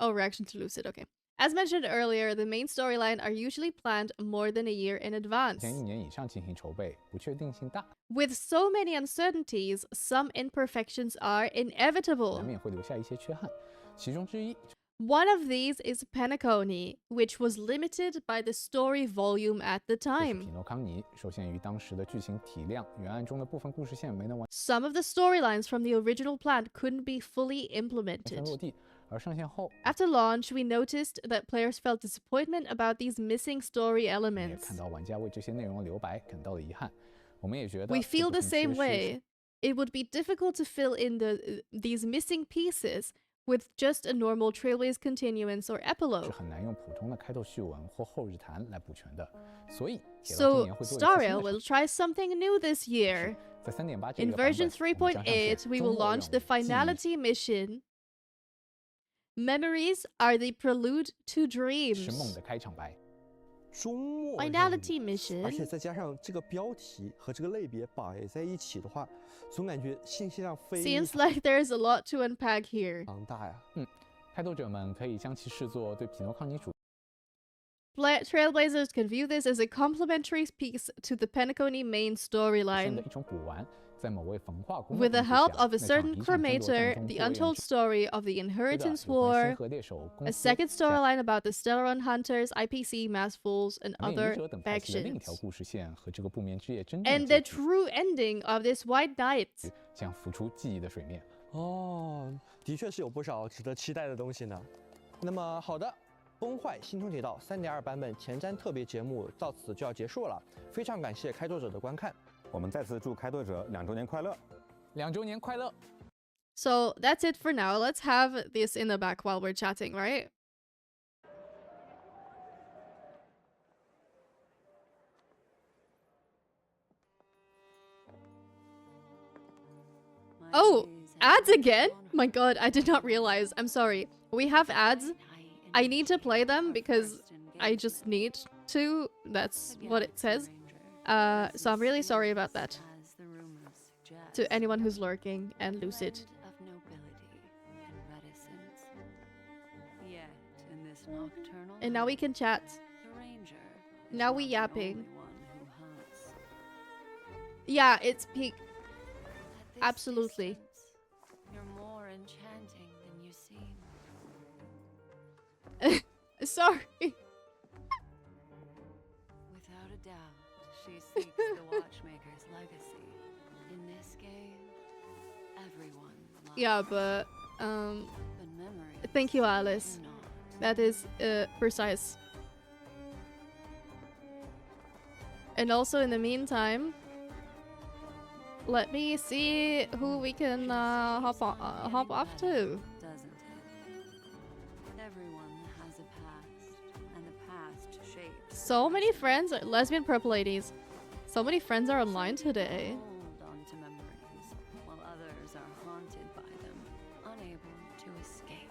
oh, reaction to Lucid, okay. As mentioned earlier, the main storyline are usually planned more than a year in advance. 前1年以上进行筹备，不确定性大， With so many uncertainties, some imperfections are 难 inevitable. 免会留下一些缺憾。其中之一 One of these is Penacony, which was limited by the story volume at the 就是 time. 匹诺康尼，受限于当时的剧情体量，原案中的部分故事线没能完 Some of the storylines from the original plan couldn't be fully 全 implemented. 落地，而上线后 After launch, we noticed that players felt disappointment about these missing story 我们也 elements. 看到玩家为这些内容的留白感到了遗憾。我们也觉得 We 这 feel 部 the 分缺 same 失 way. It would be difficult to fill in these missing pieces with just a normal Trailways continuance or 是 epilogue. 很难用普通的开头序文或后日谈来补全的，所以铁道今 So, 年会做一次新 Starrail 的 will 尝试。 try something new this year. 在3.8这 In 个版 version 本，我们将上线 3.8, we 周 will 末 launch the 任务记忆 finality mission. Memories are the prelude to 是梦 dreams. 的开场白。周末任务 Finality 而且 mission. 再加上这个标题和这个类别摆在一起的话，总感觉信息量非 Seems 常 like there's a lot to unpack here. 大呀。开拓者们可以将其视作对匹诺康尼主 Trailblazers can view this as a complementary piece to the Penacony main 线的 storyline. 一种补完，在某位焚化工 With the 的控 help 制下 of a 那场 certain 一场争夺战 cremator, 中 the 救援 untold 者 story of the 是的， Inheritance 有关 War, 星河猎手公 a 司 second storyline about the Stellaron Hunters, IPC, Mass Fools, and 人面 other 愚者等派系的另一条 factions. 故事线和这个不眠之夜真正 And 的 the 结局 true ending of this White Knight. 将浮出记忆的水面。哦，的确是有不少值得期待的东西呢。那么好的，崩坏星穹铁道3.2版本前瞻特别节目到此就要结束了，非常感谢开拓者的观看。我们再次祝开拓者2周年快乐！2周年快乐！ So that's it for now. Let's have this in the back while we're chatting, right? Oh, ads again? My god, I did not realize. I'm sorry. We have ads. I need to play them because I just need to. That's what it says. So I'm really sorry about that. To anyone who's lurking and Lucid. Of nobility and reticence. Yet, in this nocturnal And now we can chat. the ranger is Now we not the yapping. only one who hunts. Yeah, it's peak. At this Absolutely. distance, you're more enchanting than you seem. Sorry. Without a doubt, she seeks the Watchmaker's legacy. In this game, everyone lies. Yeah, but But memories thank you, Alice. do not. That is precise. And also, in the meantime, let me see who we can hop off to. Doesn't it? Everyone has a past, and the past shapes. So many friends, lesbian purple ladies. So many friends are online today. Hold on to memories, while others are haunted by them, unable to escape.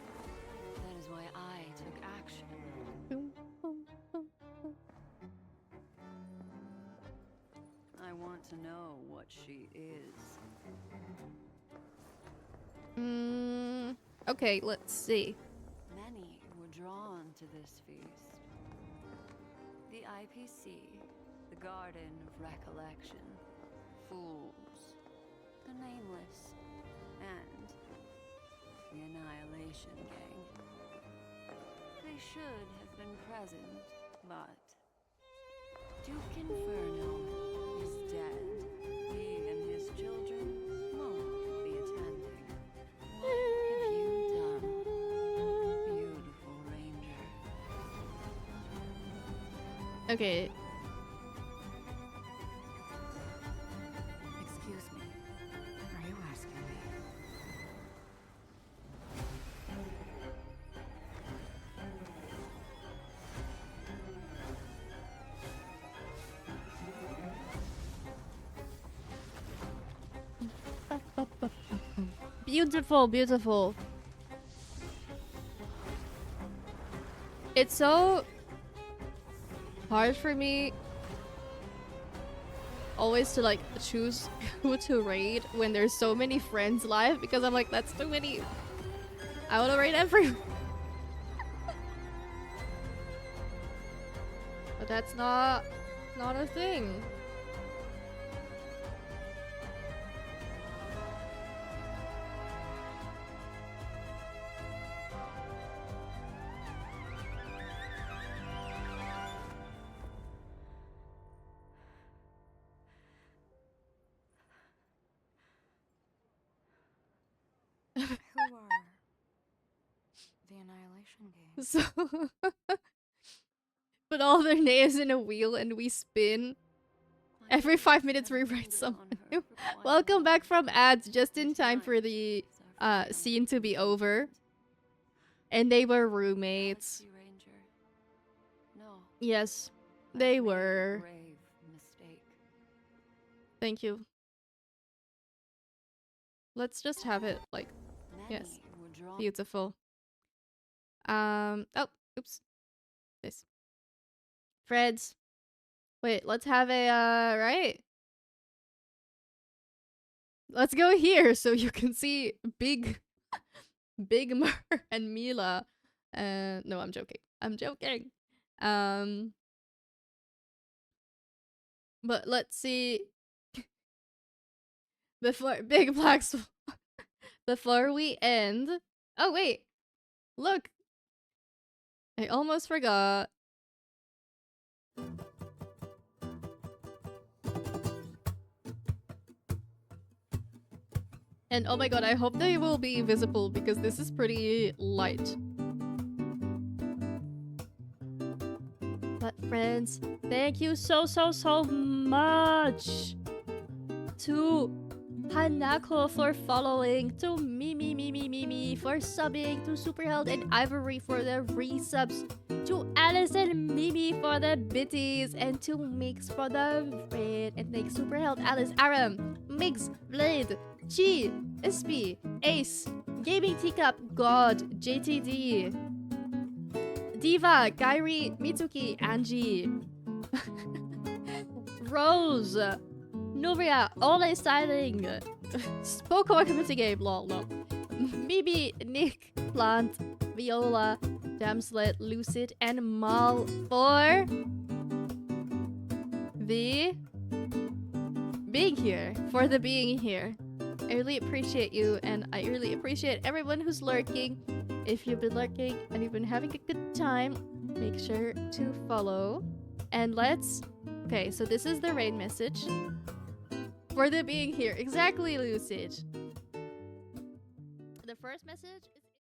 want to know what she is. Okay, let's see. Many were drawn to this feast. The IPC, the Garden of Recollection, Fools, the Nameless, and the Annihilation Gang. They should have been present, but Duke Inferno is dead. He and his children won't be attending. What have you done, beautiful ranger? Okay. Excuse me. Are you asking me? Beautiful, beautiful. It's so hard for me always to like choose who to raid when there's so many friends live, because I'm like, that's too many. I want to raid everyone. But that's not a thing. Who are the Annihilation Gang? So put all their names in a wheel and we spin. Every 5 minutes we write someone new. Welcome back from ads, just in time for the scene to be over. And they were roommates. No. Yes, they I've made a were. grave mistake. Thank you. Let's just have it like, yes, Many were drawn. beautiful. Oh, oops. This. Freds. Wait, let's have a, right? Let's go here so you can see Big Mer and Mila. No, I'm joking. I'm joking. But let's see. Before Big Black Swan. Before we end. Oh, wait. Look. I almost forgot. And oh my god, I hope they will be visible because this is pretty light. But friends, thank you so much to Hanako for following, to Mimi for subbing, to Superheld and Ivory for the resubs, to Alice and Mimi for the bitties, and to Mix for the raid. And thanks Superheld, Alice, Aram, Mix, Blade, Chi, SP, Ace, Gaming Teacup, God, JTD, Diva, Kairi, Mitsuki, Angie, Rose, Novia, Ole Styling, Pokemon Community Game, lol. Mimi, Nick, Plant, Viola, Damslet, Lucid, and Mal for the being here. I really appreciate you, and I really appreciate everyone who's lurking. If you've been lurking and you've been having a good time, make sure to follow. And let's... Okay, so this is the raid message. For the being here. Exactly, Lucid. The first message is...